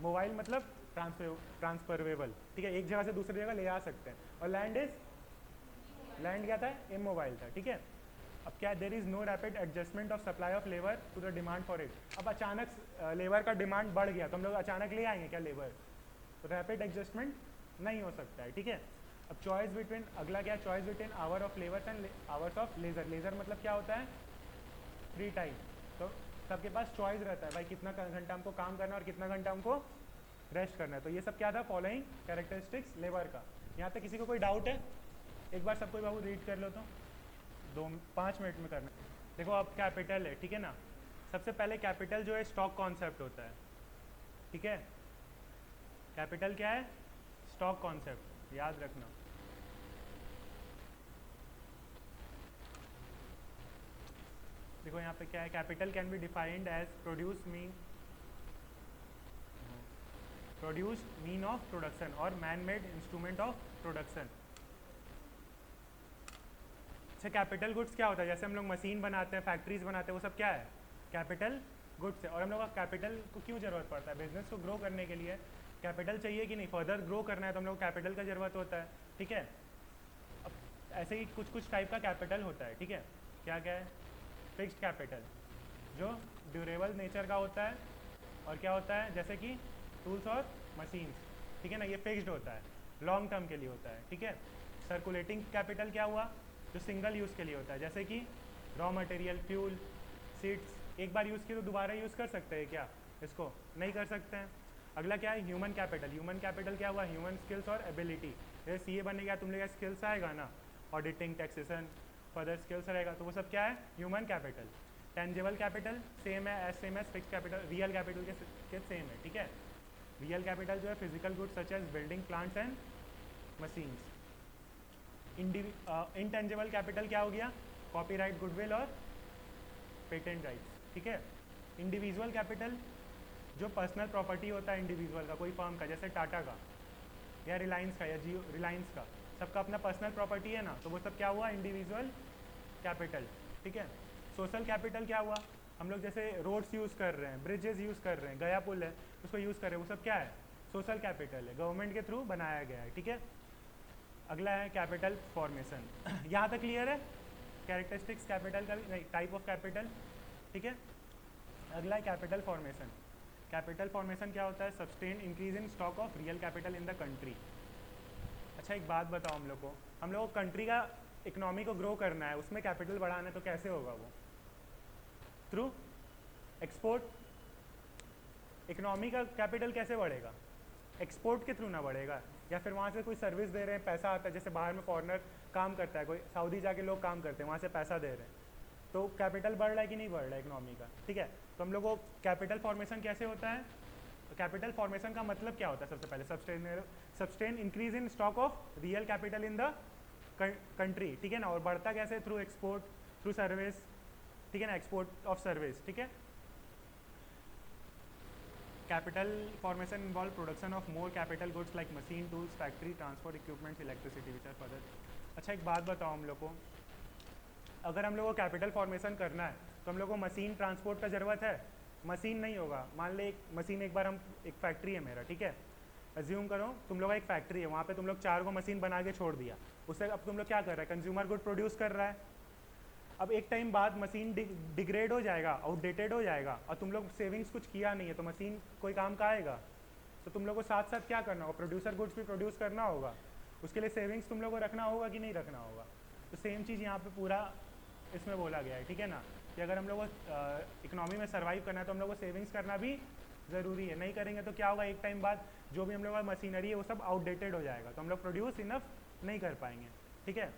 मोबाइल मतलब ट्रांसफरेबल, ठीक है, एक जगह से दूसरी जगह ले आ सकते हैं। और लैंड क्या था, इमोबाइल था, ठीक है। अब क्या है, there is no rapid adjustment of supply of labour to the demand for it. अब अचानक लेबर का डिमांड बढ़ गया तो हम लोग अचानक ले आएंगे क्या लेबर, तो रैपिड एडजस्टमेंट नहीं हो सकता है, ठीक है। अब चॉइस बिटवीन, अगला क्या है, choice between hour of labour and hours of leisure. Leisure मतलब क्या होता है, फ्री टाइम। तो सबके पास चॉइस रहता है भाई, कितना घंटा हमको काम करना है और कितना घंटा हमको रेस्ट करना है। तो ये सब क्या था, फॉलोइंग कैरेक्टरिस्टिक्स लेबर का। यहाँ पे किसी को कोई डाउट है, एक बार सबको बाबू रीड कर लो तो 5 मिनट में करना। देखो अब कैपिटल है, ठीक है ना। सबसे पहले कैपिटल जो है स्टॉक कॉन्सेप्ट होता है, ठीक है। कैपिटल क्या है, स्टॉक कॉन्सेप्ट, याद रखना। देखो यहाँ पे क्या है, capital can be defined as produced mean of production और man made instrument of production. अच्छा कैपिटल गुड्स क्या होता है, जैसे हम लोग मशीन बनाते हैं, फैक्ट्रीज बनाते हैं, वो सब क्या है, कैपिटल गुड्स है। और हम लोग का कैपिटल को क्यों ज़रूरत पड़ता है, बिजनेस को ग्रो करने के लिए कैपिटल चाहिए कि नहीं, फर्दर ग्रो करना है तो हम लोग कैपिटल का ज़रूरत होता है, ठीक है। अब ऐसे ही कुछ टाइप का कैपिटल होता है, ठीक है। क्या क्या है, फिक्स्ड कैपिटल जो ड्यूरेबल नेचर का होता है, और क्या होता है, जैसे कि टूल्स और मशीन्स, ठीक है ना, ये फिक्स्ड होता है, लॉन्ग टर्म के लिए होता है, ठीक है। सर्कुलेटिंग कैपिटल क्या हुआ, जो सिंगल यूज़ के लिए होता है, जैसे कि रॉ मटेरियल, फ्यूल, सीड्स, एक बार यूज़ किए तो दोबारा यूज़ कर सकते हैं क्या, इसको नहीं कर सकते हैं। अगला क्या है, ह्यूमन कैपिटल। ह्यूमन कैपिटल क्या हुआ, ह्यूमन स्किल्स और एबिलिटी। जैसे CA बनने गया तुम लोग स्किल्स आएगा ना, ऑडिटिंग, टैक्सेशन, फर्दर स्किल्स रहेगा, तो वो सब क्या है, human capital. Tangible capital same as fix capital, real capital के सेम है, ठीक है। रियल कैपिटल जो है physical goods such as building, plants and machines. Intangible capital क्या हो गया, कॉपीराइट, गुडविल और पेटेंट राइट्स, ठीक है। इंडिविजुअल कैपिटल जो पर्सनल प्रॉपर्टी होता है इंडिविजुअल का, कोई फर्म का, जैसे टाटा का या रिलायंस का या जियो रिलायंस का, सबका अपना पर्सनल प्रॉपर्टी है ना, तो वो सब क्या हुआ, इंडिविजुअल कैपिटल, ठीक है। सोशल कैपिटल क्या हुआ, हम लोग जैसे रोड्स यूज़ कर रहे हैं, ब्रिजेस यूज़ कर रहे हैं, गया पुल है उसको यूज़ कर रहे हैं, वो सब क्या है, सोशल कैपिटल है, गवर्नमेंट के थ्रू बनाया गया है, ठीक है। अगला है कैपिटल फॉर्मेशन। यहाँ तक क्लियर है, कैरेक्टरिस्टिक्स कैपिटल का भी नहीं, टाइप ऑफ कैपिटल, ठीक है। अगला है कैपिटल फॉर्मेशन। कैपिटल फॉर्मेशन क्या होता है, sustain increase in stock of real capital in the country. अच्छा एक बात बताओ, हम लोग को कंट्री का इकोनॉमी को ग्रो करना है, उसमें कैपिटल बढ़ाना है, तो कैसे होगा वो, थ्रू एक्सपोर्ट। इकोनॉमी का कैपिटल कैसे बढ़ेगा, एक्सपोर्ट के थ्रू ना बढ़ेगा, या फिर वहाँ से कोई सर्विस दे रहे हैं, पैसा आता है, जैसे बाहर में फॉरेनर काम करता है, कोई सऊदी जाके लोग काम करते हैं, वहाँ से पैसा दे रहे हैं, तो कैपिटल बढ़ रहा है कि नहीं बढ़ रहा है इकोनॉमी का, ठीक है। तो हम लोग को कैपिटल फॉर्मेशन कैसे होता है, तो कैपिटल फॉर्मेशन का मतलब क्या होता है, सबसे पहले substantial increase in stock of real capital in the country, ठीक है ना। और बढ़ता कैसे, थ्रू एक्सपोर्ट, थ्रू सर्विस, ठीक है ना, एक्सपोर्ट ऑफ सर्विस, ठीक है। Capital formation involve production of more capital goods like machine, tools, factory, transport equipments, electricity which are further. अच्छा एक बात बताओ, हम लोग को अगर हम लोग को कैपिटल फॉर्मेशन करना है तो हम लोग को मशीन ट्रांसपोर्ट का ज़रूरत है, मशीन नहीं होगा। मान ले एक मशीन, एक बार हम, एक फैक्ट्री है मेरा, ठीक है, अज्यूम करो तुम लोग का एक फैक्ट्री है, वहाँ पे तुम लोग 4 को मशीन बना के छोड़ दिया, उससे अब तुम लोग क्या कर रहा है, कंज्यूमर गुड प्रोड्यूस कर रहा है। अब एक टाइम बाद मशीन डिग्रेड हो जाएगा, आउटडेटेड हो जाएगा, और तुम लोग सेविंग्स कुछ किया नहीं है, तो मशीन कोई काम का आएगा। तो तुम लोग को साथ साथ क्या करना होगा, प्रोड्यूसर गुड्स भी प्रोड्यूस करना होगा, उसके लिए सेविंग्स तुम लोग को रखना होगा कि नहीं रखना होगा। तो सेम चीज़ यहाँ पे पूरा इसमें बोला गया है, ठीक है ना, कि अगर हम लोग को इकोनॉमी में सर्वाइव करना है तो हम लोग को सेविंग्स करना भी ज़रूरी है। नहीं करेंगे तो क्या होगा, एक टाइम बाद जो भी हम लोग का मशीनरी है वो सब आउटडेटेड हो जाएगा, तो हम लोग प्रोड्यूस इनफ नहीं कर पाएंगे, ठीक है।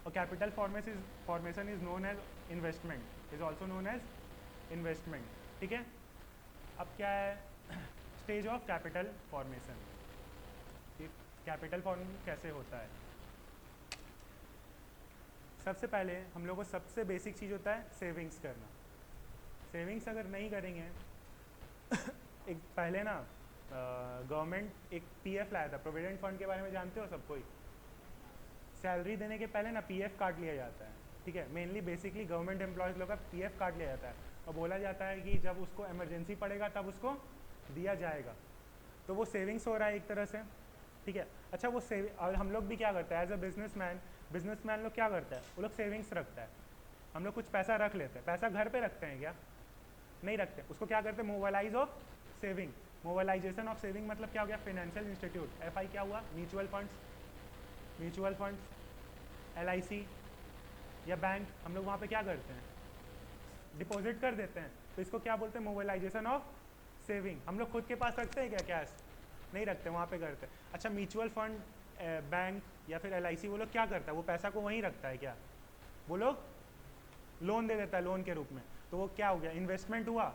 और capital formation is known as investment, is also known as investment, ठीक है। अब क्या है, stage of capital formation, capital form कैसे होता है। सबसे पहले हम लोग को सबसे बेसिक चीज़ होता है सेविंग्स करना। सेविंग्स अगर नहीं करेंगे एक पहले ना गवर्नमेंट एक पीएफ लाया था, प्रोविडेंट फंड के बारे में जानते हो सब कोई। सैलरी देने के पहले ना पीएफ काट लिया जाता है, ठीक है। मेनली बेसिकली गवर्नमेंट एम्प्लॉयज़ लोग का पीएफ काट लिया जाता है, और बोला जाता है कि जब उसको इमरजेंसी पड़ेगा तब उसको दिया जाएगा। तो वो सेविंग्स हो रहा है एक तरह से, ठीक है। अच्छा वो और हम लोग भी क्या करते हैं एज अ बिजनेसमैन लोग क्या करता है, वो लोग सेविंग्स रखता है। हम लोग कुछ पैसा रख लेते हैं, पैसा घर पे रखते हैं क्या, नहीं रखते, उसको क्या करते हैं, मोबाइलाइज ऑफ सेविंग। मोबाइलाइजेशन ऑफ सेविंग मतलब क्या हो गया, फाइनेंशियल इंस्टीट्यूट, एफआई क्या हुआ, म्यूचुअल फंड्स, एलआईसी या बैंक, हम लोग वहाँ पे क्या करते हैं, डिपॉजिट कर देते हैं। तो इसको क्या बोलते हैं, मोबाइलाइजेशन ऑफ सेविंग। हम लोग खुद के पास रखते हैं क्या कैश, नहीं रखते, वहाँ पे करते हैं। अच्छा म्यूचुअल फंड, बैंक या फिर एलआईसी, वो लोग क्या करता है, वो पैसा को वहीं रखता है क्या, वो लोग लोन दे देता है लोन के रूप में। तो वो क्या हो गया, इन्वेस्टमेंट हुआ।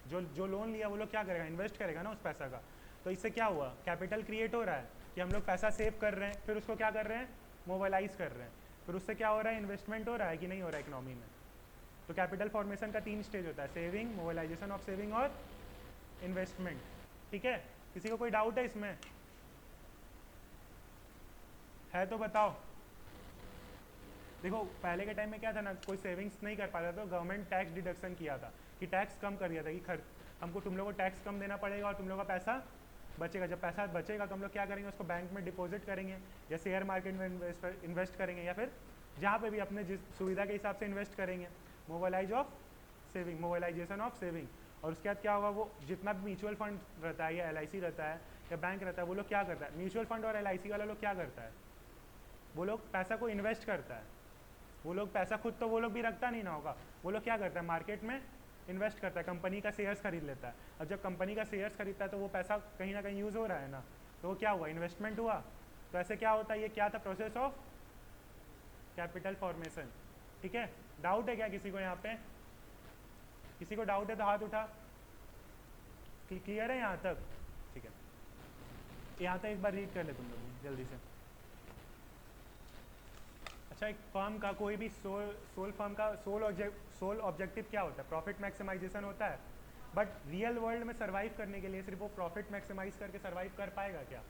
जो लोन लिया वो लोग क्या करेगा, इन्वेस्ट करेगा ना उस पैसा का। तो इससे क्या हुआ, कैपिटल क्रिएट हो रहा है कि हम लोग पैसा सेव कर रहे हैं, फिर उसको क्या कर रहे हैं, मोबाइलाइज कर रहे हैं, फिर उससे क्या हो रहा है, इन्वेस्टमेंट हो रहा है कि नहीं हो रहा है इकोनॉमी में। तो कैपिटल फॉर्मेशन का 3 स्टेज होता है, सेविंग, मोबाइलाइजेशन ऑफ सेविंग और इन्वेस्टमेंट, ठीक है। किसी को कोई डाउट है इसमें, है तो बताओ। देखो पहले के टाइम में क्या था ना, कोई सेविंग्स नहीं कर पाता तो गवर्नमेंट टैक्स डिडक्शन किया था, कि टैक्स कम कर दिया था कि हमको तुम लोगों को टैक्स कम देना पड़ेगा और तुम लोगों का पैसा बचेगा। जब पैसा बचेगा तो हम लोग क्या करेंगे, उसको बैंक में डिपॉजिट करेंगे या शेयर मार्केट में इन्वेस्ट करेंगे, या फिर जहाँ पे भी अपने जिस सुविधा के हिसाब से इन्वेस्ट करेंगे। मोबाइलाइजेशन ऑफ सेविंग। और उसके बाद क्या होगा, वो जितना भी म्यूचुअल फंड रहता है या एलआईसी रहता है या बैंक रहता है, वो लोग क्या करता है, म्यूचुअल फंड और एलआईसी वाला लोग क्या करता है, वो लोग पैसा को इन्वेस्ट करता है। वो लोग पैसा खुद तो वो लोग भी रखता नहीं ना होगा, वो लोग क्या करता है, मार्केट में इन्वेस्ट करता है, कंपनी का शेयर्स खरीद लेता है। अब जब कंपनी का शेयर्स खरीदता है तो वो पैसा कहीं ना कहीं यूज़ हो रहा है ना, तो वो क्या हुआ, इन्वेस्टमेंट हुआ। तो ऐसे क्या होता है, ये क्या था, प्रोसेस ऑफ कैपिटल फॉर्मेशन, ठीक है। डाउट है क्या किसी को यहाँ पे, किसी को डाउट है तो हाथ उठा। क्लियर है यहाँ तक, ठीक है। यहाँ तक एक बार रीड कर ले तुम लोग जल्दी से। अच्छा एक फर्म का, कोई भी सोल फर्म का सोल ऑब्जेक्टिव क्या होता है, प्रॉफिट मैक्सिमाइजेशन होता है। बट रियल वर्ल्ड में सर्वाइव करने के लिए सिर्फ वो प्रॉफिट मैक्सिमाइज करके सर्वाइव कर पाएगा क्या,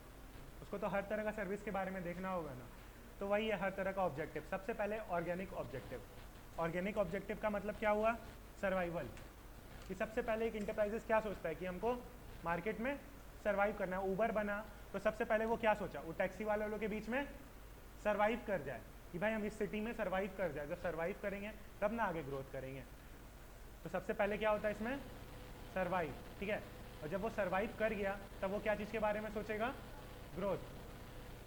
उसको तो हर तरह का सर्विस के बारे में देखना होगा ना। तो वही है हर तरह का ऑब्जेक्टिव। सबसे पहले ऑर्गेनिक ऑब्जेक्टिव। ऑर्गेनिक ऑब्जेक्टिव का मतलब क्या हुआ, सर्वाइवल। कि सबसे पहले एक इंटरप्राइजेस क्या सोचता है कि हमको मार्केट में सर्वाइव करना है। ऊबर बना तो सबसे पहले वो क्या सोचा, वो टैक्सी वालों के बीच में सर्वाइव कर जाए कि भाई हम इस सिटी में सर्वाइव कर जाए। जब सर्वाइव करेंगे तब ना आगे ग्रोथ करेंगे। तो सबसे पहले क्या होता है इसमें, सर्वाइव, ठीक है। और जब वो सर्वाइव कर गया तब वो क्या चीज़ के बारे में सोचेगा, growth.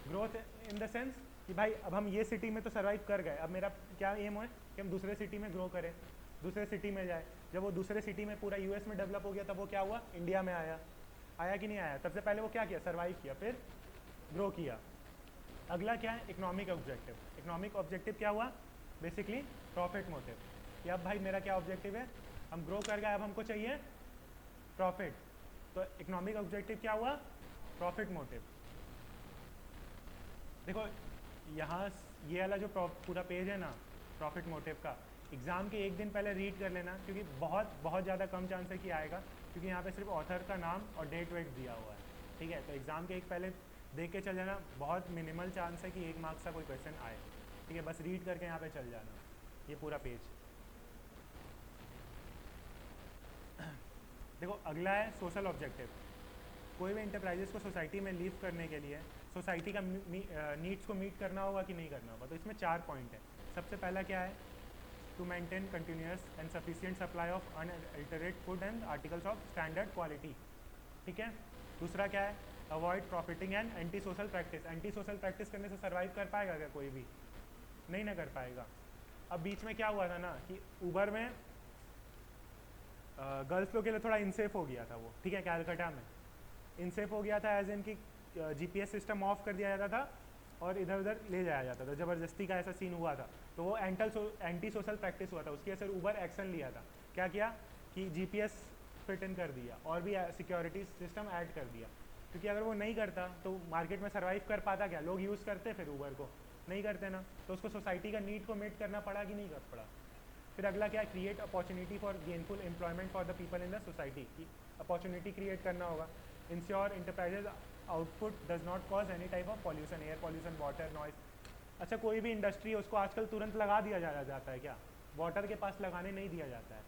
Growth in the sense कि भाई अब हम ये सिटी में तो सर्वाइव कर गए, अब मेरा क्या एम है कि हम दूसरे सिटी में ग्रो करें, दूसरे सिटी में जाए। जब वो दूसरे सिटी में पूरा यूएस में डेवलप हो गया तब वो क्या हुआ, इंडिया में आया। आया कि नहीं आया, सबसे पहले वो क्या किया, सर्वाइव किया, फिर ग्रो किया। अगला क्या है, इकोनॉमिक ऑब्जेक्टिव। इकोनॉमिक ऑब्जेक्टिव क्या हुआ, बेसिकली प्रॉफिट मोटिव। कि अब भाई मेरा क्या ऑब्जेक्टिव है, हम ग्रो कर गए, अब हमको चाहिए प्रॉफिट। तो इकोनॉमिक ऑब्जेक्टिव क्या हुआ, प्रॉफिट मोटिव। देखो यहाँ ये वाला जो पूरा पेज है ना प्रॉफिट मोटिव का, एग्ज़ाम के एक दिन पहले रीड कर लेना, क्योंकि बहुत ज़्यादा कम चांस है कि आएगा, क्योंकि यहाँ पे सिर्फ ऑथर का नाम और डेट वेट दिया हुआ है, ठीक है। तो एग्ज़ाम के एक पहले देख के चल जाना, बहुत मिनिमल चांस है कि 1 मार्क्स का कोई क्वेश्चन आए, ठीक है। बस रीड करके यहाँ पे चल जाना ये पूरा पेज। देखो अगला है सोशल ऑब्जेक्टिव। कोई भी इंटरप्राइजेस को सोसाइटी में लीव करने के लिए सोसाइटी का नीड्स को मीट करना होगा कि नहीं करना होगा। तो इसमें 4 पॉइंट है। सबसे पहला क्या है, to maintain continuous and sufficient supply of unaltered food and articles of standard quality, ठीक है। दूसरा क्या है, avoid profiting and anti social practice. Anti social practice करने से सर्वाइव कर पाएगा क्या कोई भी, नहीं ना कर पाएगा। अब बीच में क्या हुआ था ना कि ऊबर में गर्ल्स लोग के लिए थोड़ा इनसेफ हो गया था वो, ठीक है, कैलकाटा में इनसेफ हो गया था, एज इन की जीपीएस सिस्टम ऑफ कर दिया जाता था और इधर उधर ले जाया जाता था, ज़बरदस्ती का ऐसा सीन हुआ था। तो वो एंटी सोशल प्रैक्टिस हुआ था, उसकी वजह से ऊबर एक्शन लिया था। क्या किया कि जीपीएस फिट इन कर दिया और भी सिक्योरिटी सिस्टम ऐड कर दिया, क्योंकि अगर वो नहीं करता तो मार्केट में सर्वाइव कर पाता क्या, लोग यूज़ करते फिर ऊबर को, नहीं करते ना। तो उसको सोसाइटी का नीड को मीट करना पड़ा कि नहीं कर पड़ा। फिर अगला क्या है, create opportunity for gainful employment for the people in the society. की अपॉर्चुनिटी क्रिएट करना होगा। Ensure enterprises output does not cause any type of pollution, air pollution, water, noise. अच्छा कोई भी इंडस्ट्री है उसको आजकल तुरंत लगा दिया जाता है क्या, वाटर के पास लगाने नहीं दिया जाता है।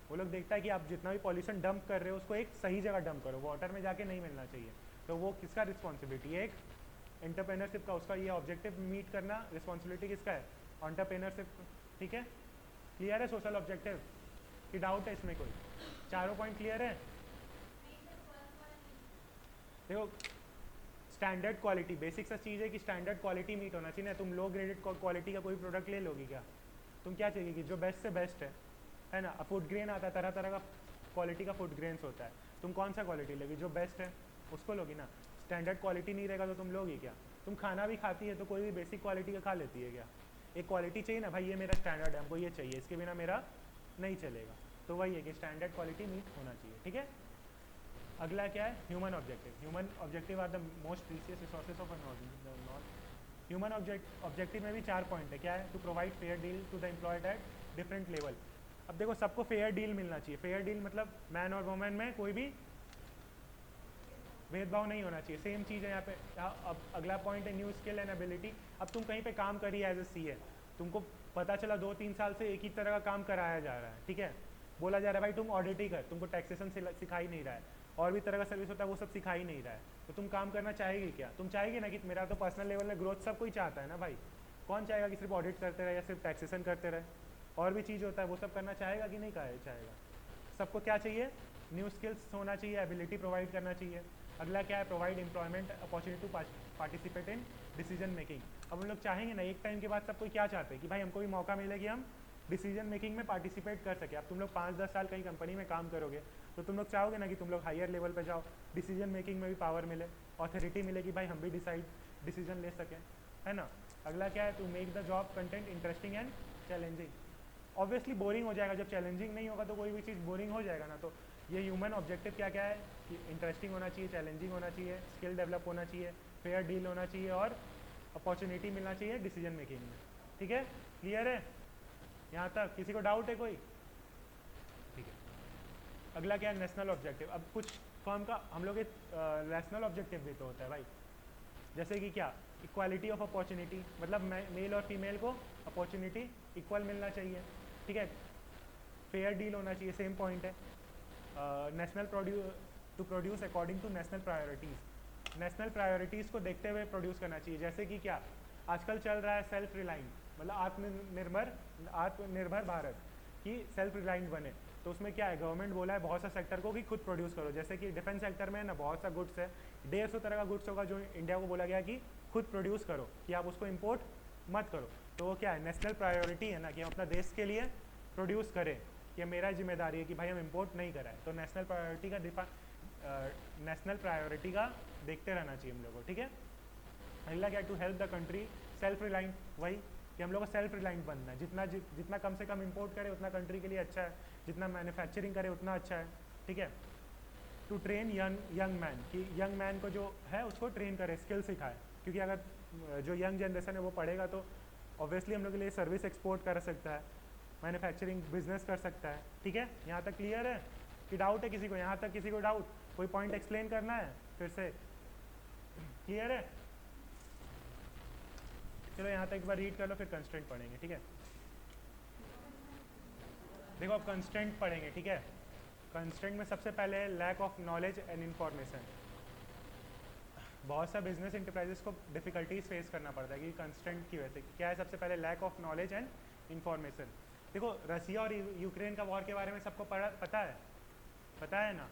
वो लोग देखता है कि आप जितना भी पॉल्यूशन डंप कर रहे हो उसको एक सही जगह डंप करो, वाटर में जाके नहीं मिलना चाहिए। तो वो किसका रिस्पॉन्सिबिलिटी है, एक एंटरप्रेन्योरशिप का, उसका ये ऑब्जेक्टिव मीट करना रिस्पॉन्सिबिलिटी किसका है, एंटरप्रेन्योरशिप, ठीक है। क्लियर है सोशल ऑब्जेक्टिव की डाउट है इसमें कोई, चारों पॉइंट क्लियर है। देखो स्टैंडर्ड क्वालिटी बेसिक सा चीज़ है कि स्टैंडर्ड क्वालिटी मीट होना चाहिए ना। तुम लो ग्रेडेड क्वालिटी का कोई प्रोडक्ट ले लोगी क्या, तुम क्या चाहिए कि जो बेस्ट से बेस्ट है ना। फूड ग्रेन आता है, तरह तरह का क्वालिटी का फूड ग्रेन्स होता है, तुम कौन सा क्वालिटी लोगी, जो बेस्ट है उसको लोगी ना। स्टैंडर्ड क्वालिटी नहीं रहेगा तो तुम लोगी क्या। तुम खाना भी खाती है तो कोई भी बेसिक क्वालिटी का खा लेती है क्या, एक क्वालिटी चाहिए ना भाई, ये मेरा स्टैंडर्ड है, हमको ये चाहिए, इसके बिना मेरा नहीं चलेगा। तो वही है कि स्टैंडर्ड क्वालिटी मीट होना चाहिए, ठीक है। अगला क्या है, human objective. Human objective are the most precious resources of non human objective में भी 4 पॉइंट है। क्या है, to provide fair deal to the employed at different level. अब देखो सबको फेयर डील मिलना चाहिए। फेयर डील मतलब मैन और वुमेन में कोई भी भेदभाव नहीं होना चाहिए, सेम चीज़ है यहाँ पे। अब अगला पॉइंट है न्यू स्किल एंड एबिलिटी। अब तुम कहीं पे काम करी एज ए सी है, तुमको पता चला 2-3 साल से एक ही तरह का काम कराया जा रहा है, ठीक है, बोला जा रहा है भाई तुम ऑडिट ही कर, तुमको टैक्सेशन सिखा ही नहीं रहा है, और भी तरह का सर्विस होता है वो सब सिखा ही नहीं रहा है, तो तुम काम करना चाहेगी क्या, तुम चाहेगी ना कि मेरा तो पर्सनल लेवल में ग्रोथ सब कोई चाहता है ना भाई, कौन चाहेगा कि सिर्फ ऑडिट करते रहे या सिर्फ टैक्सेशन करते रहे, और भी चीज़ होता है वो सब करना चाहेगा कि नहीं चाहेगा। सबको क्या चाहिए, न्यू स्किल्स होना चाहिए, एबिलिटी प्रोवाइड करना चाहिए। अगला क्या है, provide employment opportunity to participate in decision making. अब हम लोग चाहेंगे ना एक टाइम के बाद सब कोई क्या चाहते हैं कि भाई हमको भी मौका मिले कि हम डिसीजन मेकिंग में पार्टिसिपेट कर सके। अब तुम लोग 5-10 साल कहीं कंपनी में काम करोगे तो तुम लोग चाहोगे ना कि तुम लोग हायर लेवल पे जाओ, डिसीजन मेकिंग में भी पावर मिले, ऑथोरिटी मिले कि भाई हम भी डिसीजन ले सकें, है ना। अगला क्या है, to make the job content interesting and challenging. Obviously boring हो जाएगा, जब चैलेंजिंग नहीं होगा तो कोई भी चीज़ बोरिंग हो जाएगा ना। तो ये ह्यूमन ऑब्जेक्टिव क्या क्या है कि इंटरेस्टिंग होना चाहिए, चैलेंजिंग होना चाहिए, स्किल डेवलप होना चाहिए, फेयर डील होना चाहिए और अपॉर्चुनिटी मिलना चाहिए डिसीजन मेकिंग में, ठीक है। क्लियर है यहाँ तक, किसी को डाउट है कोई, ठीक है। अगला क्या है, नेशनल ऑब्जेक्टिव। अब कुछ फर्म का हम लोग नेशनल ऑब्जेक्टिव भी तो होता है भाई, जैसे कि क्या, इक्वालिटी ऑफ अपॉर्चुनिटी, मतलब मेल और फीमेल को अपॉर्चुनिटी इक्वल मिलना चाहिए, ठीक है। फेयर डील होना चाहिए, सेम पॉइंट है। National to produce according to national priorities, national priorities को देखते हुए प्रोड्यूस करना चाहिए। जैसे कि क्या आजकल चल रहा है, सेल्फ रिलाइंट, मतलब आत्मनिर्भर भारत की सेल्फ रिलाइंट बने। तो उसमें क्या है, गवर्नमेंट बोला है बहुत सा सेक्टर को कि खुद प्रोड्यूस करो। जैसे कि डिफेंस सेक्टर में है ना, बहुत सा गुड्स है, 150 तरह का गुड्स होगा जो इंडिया को बोला गया कि खुद प्रोड्यूस करो, कि आप उसको इम्पोर्ट मत करो। तो वो क्या है, नेशनल प्रायोरिटी है ना, कि हम अपना देश के लिए प्रोड्यूस करें, ये मेरा जिम्मेदारी है कि भाई हम इम्पोर्ट नहीं कराएं। तो नेशनल प्रायोरिटी का देखते रहना चाहिए हम लोगों को, ठीक है। अगला क्या, to help the country self reliant, वही कि हम लोग को सेल्फ रिलाइंट बनना है। जितना कम से कम इंपोर्ट करे उतना कंट्री के लिए अच्छा है, जितना मैन्युफैक्चरिंग करे उतना अच्छा है, ठीक है। टू ट्रेन यंग मैन, कि यंग मैन को जो है उसको ट्रेन करे, स्किल सिखाए, क्योंकि अगर जो यंग जनरेशन है वो पढ़ेगा तो ऑब्वियसली हम लोग के लिए सर्विस एक्सपोर्ट कर सकता है, मैन्युफैक्चरिंग बिजनेस कर सकता है, ठीक है। यहाँ तक क्लियर है कि डाउट है किसी को? यहाँ तक किसी को डाउट, कोई पॉइंट एक्सप्लेन करना है फिर से? क्लियर है? चलो यहाँ तक एक बार रीड कर लो, फिर कंस्ट्रेंट पढ़ेंगे, ठीक है। देखो अब कंस्ट्रेंट पढ़ेंगे, ठीक है। कंस्ट्रेंट में सबसे पहले है lack of knowledge and information. बहुत सा बिजनेस इंटरप्राइजेस को डिफिकल्टीज फेस करना पड़ता है कि कंस्ट्रेंट की वजह से। क्या है? सबसे पहले lack of knowledge and information. देखो रसिया और यूक्रेन का वॉर के बारे में सबको पता है ना।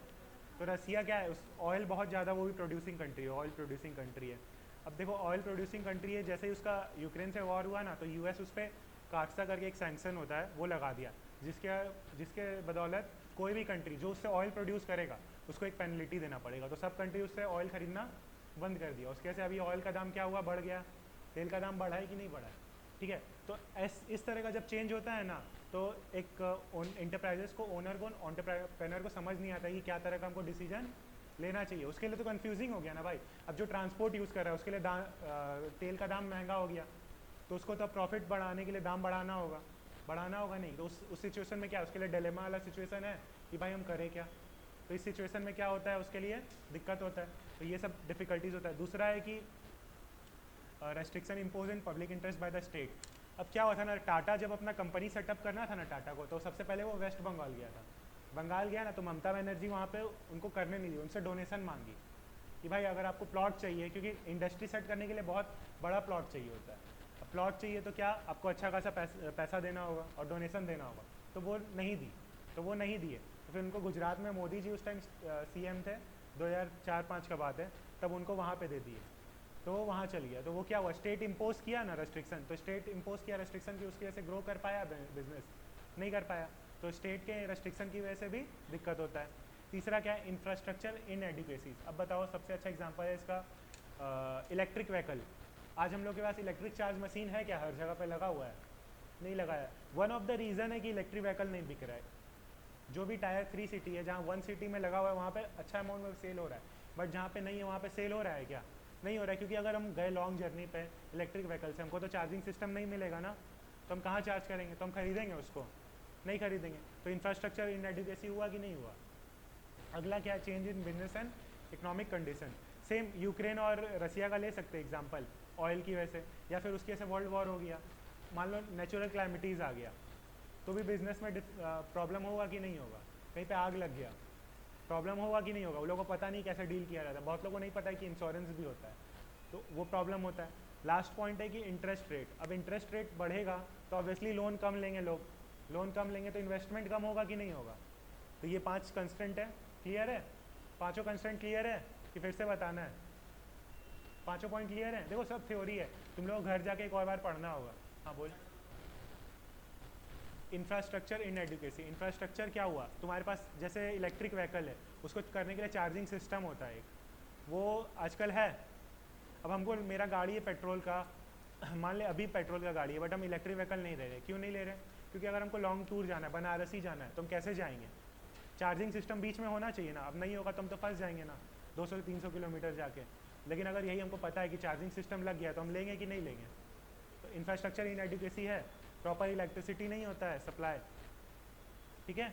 तो रसिया क्या है, उस ऑयल बहुत ज़्यादा, वो भी प्रोड्यूसिंग कंट्री है, ऑयल प्रोड्यूसिंग कंट्री है। अब देखो ऑयल प्रोड्यूसिंग कंट्री है, जैसे ही उसका यूक्रेन से वॉर हुआ ना, तो यूएस उस पर काक्सा करके एक सैंक्शन होता है वो लगा दिया, जिसके बदौलत कोई भी कंट्री जो उससे ऑयल प्रोड्यूस करेगा उसको एक पेनल्टी देना पड़ेगा। तो सब कंट्री उससे ऑयल खरीदना बंद कर दिया। उसके से अभी ऑयल का दाम क्या हुआ, बढ़ गया। तेल का दाम बढ़ा है कि नहीं बढ़ा है, ठीक है। तो इस तरह का जब चेंज होता है ना, तो एक इंटरप्राइजेस को, ओनर को, एंटरप्रेन्योर को समझ नहीं आता कि क्या तरह का हमको डिसीजन लेना चाहिए। उसके लिए तो कंफ्यूजिंग हो गया ना भाई। अब जो ट्रांसपोर्ट यूज़ कर रहा है उसके लिए तेल का दाम महंगा हो गया, तो उसको तो प्रॉफिट बढ़ाने के लिए दाम बढ़ाना होगा नहीं। तो उस सिचुएशन में क्या, उसके लिए डिलेमा वाला सिचुएशन है कि भाई हम करें क्या। तो इस सिचुएशन में क्या होता है, उसके लिए दिक्कत होता है। तो ये सब डिफिकल्टीज होता है। दूसरा है कि restriction impose in public interest by the state. अब क्या हुआ था ना, टाटा जब अपना कंपनी सेटअप करना था ना टाटा को, तो सबसे पहले वो वेस्ट बंगाल गया था। बंगाल गया ना, तो ममता बनर्जी वहाँ पे उनको करने नहीं दी, उनसे डोनेशन मांगी कि भाई अगर आपको प्लॉट चाहिए, क्योंकि इंडस्ट्री सेट करने के लिए बहुत बड़ा प्लॉट चाहिए होता है। अब प्लॉट चाहिए तो क्या, आपको अच्छा खासा पैसा देना होगा और डोनेशन देना होगा। तो वो नहीं दिए। तो फिर उनको गुजरात में मोदी जी उस टाइम सीएम थे, 2004-05 का बात है, तब उनको वहाँ पे दे दिए। तो वो वहाँ चल गया। तो वो क्या हुआ, स्टेट इम्पोज किया ना रेस्ट्रिक्शन। तो स्टेट इम्पोज किया रेस्ट्रिक्शन की, उसकी वजह से ग्रो कर पाया बिजनेस? नहीं कर पाया। तो स्टेट के रेस्ट्रिक्शन की वजह से भी दिक्कत होता है। तीसरा क्या है, इंफ्रास्ट्रक्चर इन एडिक्वेसीज। अब बताओ, सबसे अच्छा एग्जांपल है इसका इलेक्ट्रिक व्हीकल। आज हम लोग के पास इलेक्ट्रिक चार्ज मशीन है क्या? हर जगह पे लगा हुआ है? नहीं लगाया। वन ऑफ द रीज़न है कि इलेक्ट्रिक व्हीकल नहीं बिक रहा है। जो भी टायर 3 सिटी है, जहाँ 1 सिटी में लगा हुआ है वहाँ पे अच्छा अमाउंट में सेल हो रहा है, बट जहाँ पे नहीं है वहाँ पे सेल हो रहा है क्या? नहीं हो रहा है। क्योंकि अगर हम गए लॉन्ग जर्नी पे इलेक्ट्रिक व्हीकल से, हमको तो चार्जिंग सिस्टम नहीं मिलेगा ना, तो हम कहाँ चार्ज करेंगे? तो हम खरीदेंगे उसको? नहीं खरीदेंगे। तो इंफ्रास्ट्रक्चर इनएडिक्वेसी हुआ कि नहीं हुआ? अगला क्या, change in business and economic condition. Same Ukraine और रसिया का ले सकते हैं एग्जाम्पल, ऑयल की वजह से, या फिर उसकी वजह से वर्ल्ड वॉर हो गया। मान लो नेचुरल क्लाइमिटीज़ आ गया, तो भी बिजनेस में प्रॉब्लम होगा कि नहीं होगा? कहीं पे आग लग गया, प्रॉब्लम होगा कि नहीं होगा? वो लोगों को पता नहीं कैसे डील किया जाता है। बहुत लोगों को नहीं पता है कि इंश्योरेंस भी होता है, तो वो प्रॉब्लम होता है। लास्ट पॉइंट है कि इंटरेस्ट रेट। अब इंटरेस्ट रेट बढ़ेगा तो ऑब्वियसली लोन कम लेंगे लोग, लोन कम लेंगे तो इन्वेस्टमेंट कम होगा कि नहीं होगा? तो ये 5 कंस्टेंट है। क्लियर है? पाँचों कंस्टेंट क्लियर है कि फिर से बताना है? पाँचों पॉइंट क्लियर है? देखो सब थ्योरी है, तुम लोग घर जाके एक और बार पढ़ना होगा। हाँ बोल। Infrastructure in adequacy. इंफ्रास्ट्रक्चर क्या हुआ, तुम्हारे पास जैसे इलेक्ट्रिक व्हीकल है, उसको करने के लिए चार्जिंग सिस्टम होता है एक, वो आजकल है। अब हमको, मेरा गाड़ी है पेट्रोल का, मान ले अभी पेट्रोल का गाड़ी है, बट हम इलेक्ट्रिक व्हीकल नहीं ले रहे। क्यों नहीं ले रहे? क्योंकि अगर हमको लॉन्ग टूर जाना है, बनारस ही जाना है, तो हम कैसे जाएंगे? चार्जिंग सिस्टम बीच में होना चाहिए ना। अब नहीं होगा तो हम तो फंस जाएंगे ना 200 से 300 किलोमीटर जाके। लेकिन अगर यही हमको पता है कि चार्जिंग सिस्टम लग गया तो हम लेंगे कि नहीं लेंगे? तो इंफ्रास्ट्रक्चर इन एडुकेसी है, प्रॉपर इलेक्ट्रिसिटी नहीं होता है सप्लाई। ठीक है,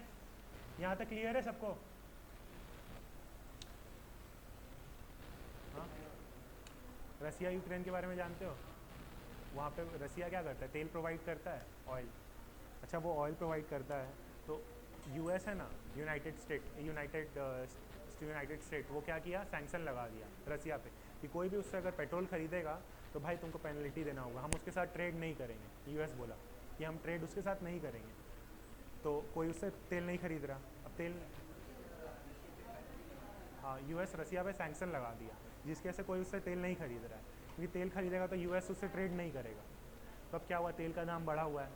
यहाँ तक क्लियर है सबको? हाँ, रसिया यूक्रेन के बारे में जानते हो? वहाँ पे रसिया क्या करता है, तेल प्रोवाइड करता है, ऑयल। अच्छा, वो ऑयल प्रोवाइड करता है, तो यूएस है ना, यूनाइटेड स्टेट, वो क्या किया, सैंक्शन लगा दिया रसिया पे कि कोई भी उससे अगर पेट्रोल खरीदेगा तो भाई तुमको पेनल्टी देना होगा, हम उसके साथ ट्रेड नहीं करेंगे। यूएस बोला कि हम ट्रेड उसके साथ नहीं करेंगे, तो कोई उससे तेल नहीं खरीद रहा। अब तेल, हाँ, यूएस रसिया पे सैंक्शन लगा दिया जिसकी वजह से कोई उससे तेल नहीं खरीद रहा है, क्योंकि तेल खरीदेगा तो यूएस उससे ट्रेड नहीं करेगा। तो अब क्या हुआ, तेल का दाम बढ़ा हुआ है,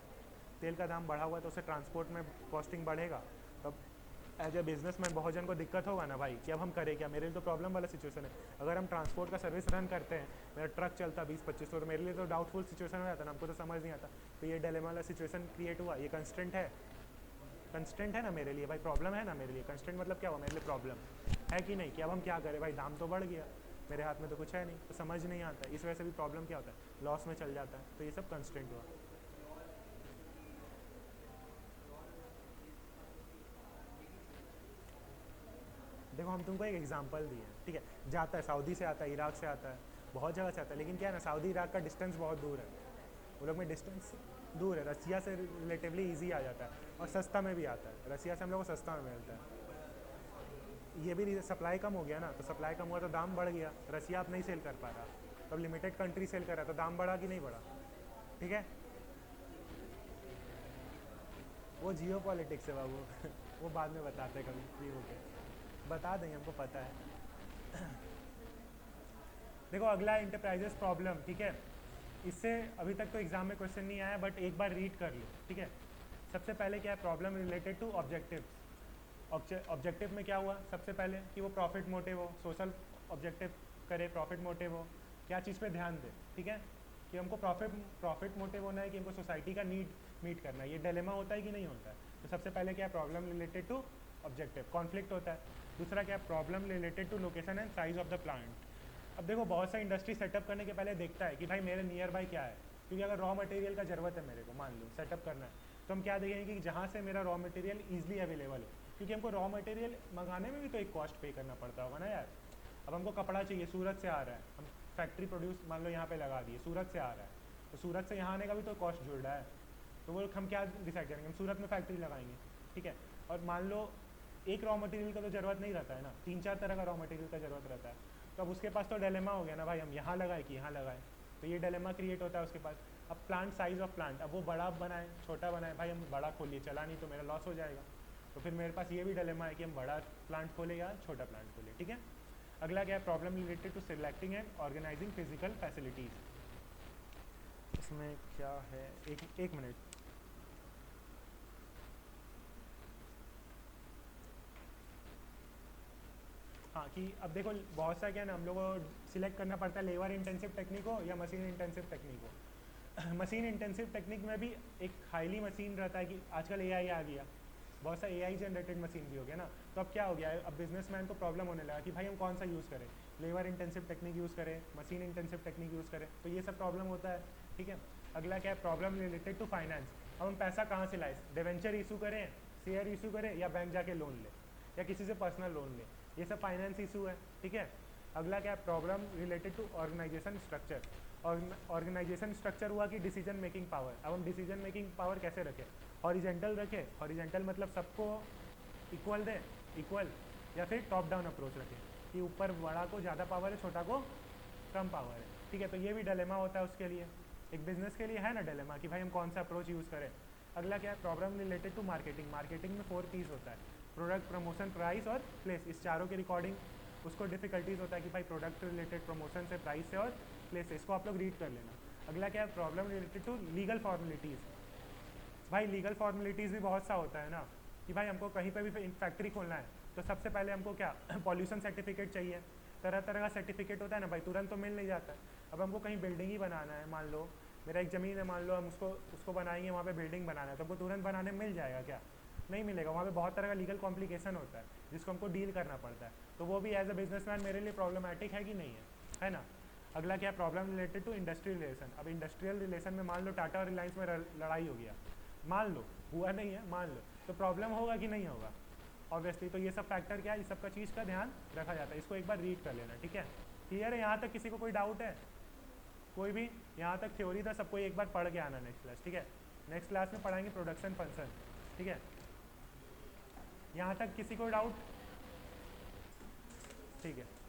तेल का दाम बढ़ा हुआ है तो उससे ट्रांसपोर्ट में कॉस्टिंग बढ़ेगा। तब एज ए बिजनेसमैन बहुत जन को दिक्कत होगा ना भाई कि अब हम करें क्या, मेरे लिए तो प्रॉब्लम वाला सिचुएशन है। अगर हम ट्रांसपोर्ट का सर्विस रन करते हैं, मेरा ट्रक चलता 20-25 तो मेरे लिए तो डाउटफुल सिचुएशन हो जाता है ना, हमको तो समझ नहीं आता। तो ये डिलेमा वाला सिचुएशन क्रिएट हुआ, ये कंस्टेंट है ना मेरे लिए भाई, प्रॉब्लम है ना मेरे लिए। कंस्टेंट मतलब क्या हुआ, मेरे लिए प्रॉब्लम है कि नहीं, कि अब हम क्या करें भाई, दाम तो बढ़ गया, मेरे हाथ में तो कुछ है नहीं, तो समझ नहीं आता। इस वजह से भी प्रॉब्लम क्या होता है, लॉस में चल जाता है। तो ये सब कंस्टेंट हुआ। देखो हम तुमको एक एग्जांपल दिए हैं, ठीक है, जाता है सऊदी से आता है, इराक से आता है, बहुत जगह से आता है, लेकिन क्या है ना, सऊदी इराक का डिस्टेंस बहुत दूर है, वो लोग में डिस्टेंस दूर है। रसिया से रिलेटिवली इजी आ जाता है और सस्ता में भी आता है, रसिया से हम लोग को सस्ता में मिलता है। ये भी सप्लाई कम हो गया ना, तो सप्लाई कम हुआ तो दाम बढ़ गया, रसिया आप नहीं सेल कर पा रहा, तो अब लिमिटेड कंट्री सेल कर रहा है, तो दाम बढ़ा कि नहीं बढ़ा, ठीक है। वो जियो पॉलिटिक्स है बाबू वो बाद में बताते हैं कभी फ्री होके, बता देंगे, हमको पता है। देखो अगला इंटरप्राइजेस प्रॉब्लम, ठीक है, इससे अभी तक तो एग्जाम में क्वेश्चन नहीं आया, बट एक बार रीड कर लो, ठीक है। सबसे पहले क्या है, problem related to objectives. Objective में क्या हुआ, सबसे पहले कि वो प्रॉफिट मोटिव हो, सोशल ऑब्जेक्टिव करे, प्रॉफिट मोटिव हो, क्या चीज़ पे ध्यान दे, ठीक है, कि हमको प्रॉफिट मोटिव होना है कि हमको सोसाइटी का नीड मीट करना है। ये डिलेमा होता है कि नहीं होता है। तो सबसे पहले क्या है, problem related to objective, conflict होता है। दूसरा क्या है, problem related to location and size of the plant. अब देखो बहुत सा इंडस्ट्री सेटअप करने के पहले देखता है कि भाई मेरे नियर बाई क्या है, क्योंकि अगर रॉ मटेरियल का ज़रूरत है मेरे को, मान लो सेटअप करना है, तो हम क्या देखेंगे कि जहाँ से मेरा रॉ मटेरियल ईजिली अवेलेबल हो, क्योंकि हमको रॉ मटेरियल मंगाने में भी तो एक कॉस्ट पे करना पड़ता होगा ना यार। अब हमको कपड़ा चाहिए, सूरत से आ रहा है, हम फैक्ट्री प्रोड्यूस मान लो यहाँ पे लगा दिए, सूरत से आ रहा है, तो सूरत से यहाँ आने का भी तो कॉस्ट जुड़ रहा है। तो वो हम क्या डिसाइड करेंगे, हम सूरत में फैक्ट्री लगाएंगे, ठीक है। और मान लो एक रॉ मटेरियल का तो ज़रूरत नहीं रहता है ना, 3-4 तरह का रॉ मटेरियल का ज़रूरत रहता है, तो अब उसके पास तो डिलेमा हो गया ना भाई, हम यहाँ लगाए कि यहाँ लगाए, तो ये डिलेमा क्रिएट होता है उसके पास। अब प्लांट, साइज़ ऑफ प्लांट, अब वो बड़ा बनाए छोटा बनाए, भाई हम बड़ा खोलिए, चला नहीं तो मेरा लॉस हो जाएगा, तो फिर मेरे पास ये भी डिलेमा है कि हम बड़ा प्लांट खोले या छोटा प्लांट खोले, ठीक है। अगला क्या है, problem related to selecting and organising physical facilities. इसमें क्या है, एक मिनट, हाँ, कि अब देखो बहुत सा क्या है ना, हम लोग को सिलेक्ट करना पड़ता है लेबर इंटेंसिव टेक्निक हो या मशीन इंटेंसिव टेक्निक हो। मशीन इंटेंसिव टेक्निक में भी एक हाईली मशीन रहता है, कि आजकल एआई आ गया, बहुत सा एआई जनरेटेड मशीन भी हो गया ना, तो अब क्या हो गया है, अब बिजनेसमैन को प्रॉब्लम होने लगा कि भाई हम कौन सा यूज़ करें, लेबर इंटेंसिव टेक्निक यूज़ करें, मशीन इंटेंसिव टेक्निक यूज़ करें, तो ये सब प्रॉब्लम होता है, ठीक है। अगला क्या है, प्रॉब्लम रिलेटेड टू फाइनेंस। अब हम पैसा कहाँ से लाए, डिवेंचर इशू करें, शेयर इशू करें, या बैंक जाके लोन लें, या किसी से पर्सनल लोन लें, ये सब फाइनेंस इशू है, ठीक है। अगला क्या है, problem related to organisation structure. Organisation structure हुआ कि डिसीजन मेकिंग पावर। अब हम डिसीजन मेकिंग पावर कैसे रखें, हॉरिजेंटल रखें, हॉरिजेंटल मतलब सबको इक्वल दें, इक्वल, या फिर टॉप डाउन अप्रोच रखें कि ऊपर बड़ा को ज़्यादा पावर है, छोटा को कम पावर है, ठीक है। तो ये भी डिलेमा होता है उसके लिए, एक बिजनेस के लिए है ना डिलेमा, कि भाई हम कौन सा अप्रोच यूज़ करें। अगला क्या है, problem related to marketing. Marketing में 4 P's होता है, प्रोडक्ट, प्रमोशन, प्राइस और प्लेस। इस चारों के रिकॉर्डिंग उसको डिफिकल्टीज होता है कि भाई प्रोडक्ट रिलेटेड, प्रमोशन से, प्राइस से और प्लेस से, इसको आप लोग रीड कर लेना। अगला क्या है, problem related to legal formalities. भाई लीगल फॉर्मेलिटीज़ भी बहुत सा होता है ना, कि भाई हमको कहीं पर भी फैक्ट्री खोलना है, तो सबसे पहले हमको क्या पॉल्यूशन सर्टिफिकेट चाहिए, तरह तरह का सर्टिफिकेट होता है ना भाई, तुरंत तो मिल नहीं जाता है। अब हमको कहीं बिल्डिंग ही बनाना है, मान लो मेरा एक ज़मीन है, मान लो हम उसको बनाएंगे, वहाँ पे बिल्डिंग बनाना है, तो हमको तुरंत बनाने मिल जाएगा क्या, नहीं मिलेगा, वहाँ पे बहुत तरह का लीगल कॉम्प्लिकेशन होता है जिसको हमको डील करना पड़ता है। तो वो भी एज अ बिजनेसमैन मेरे लिए प्रॉब्लमेटिक है कि नहीं है ना। अगला क्या, problem related to industrial relation. अब इंडस्ट्रियल रिलेशन में मान लो टाटा और रिलायंस में लड़ाई हो गया, मान लो, हुआ नहीं है, मान लो, तो प्रॉब्लम होगा कि नहीं होगा, ऑब्वियसली। तो ये सब फैक्टर क्या है, इस सब का चीज़ का ध्यान रखा जाता है, इसको एक बार रीड कर लेना, ठीक है। क्लियर है, यहाँ तक किसी को कोई डाउट है, कोई भी, यहाँ तक थ्योरी था, सबको एक बार पढ़ के आना नेक्स्ट क्लास, ठीक है। नेक्स्ट क्लास में पढ़ाएंगे प्रोडक्शन फंक्शन, ठीक है। यहाँ तक किसी को डाउट? ठीक है।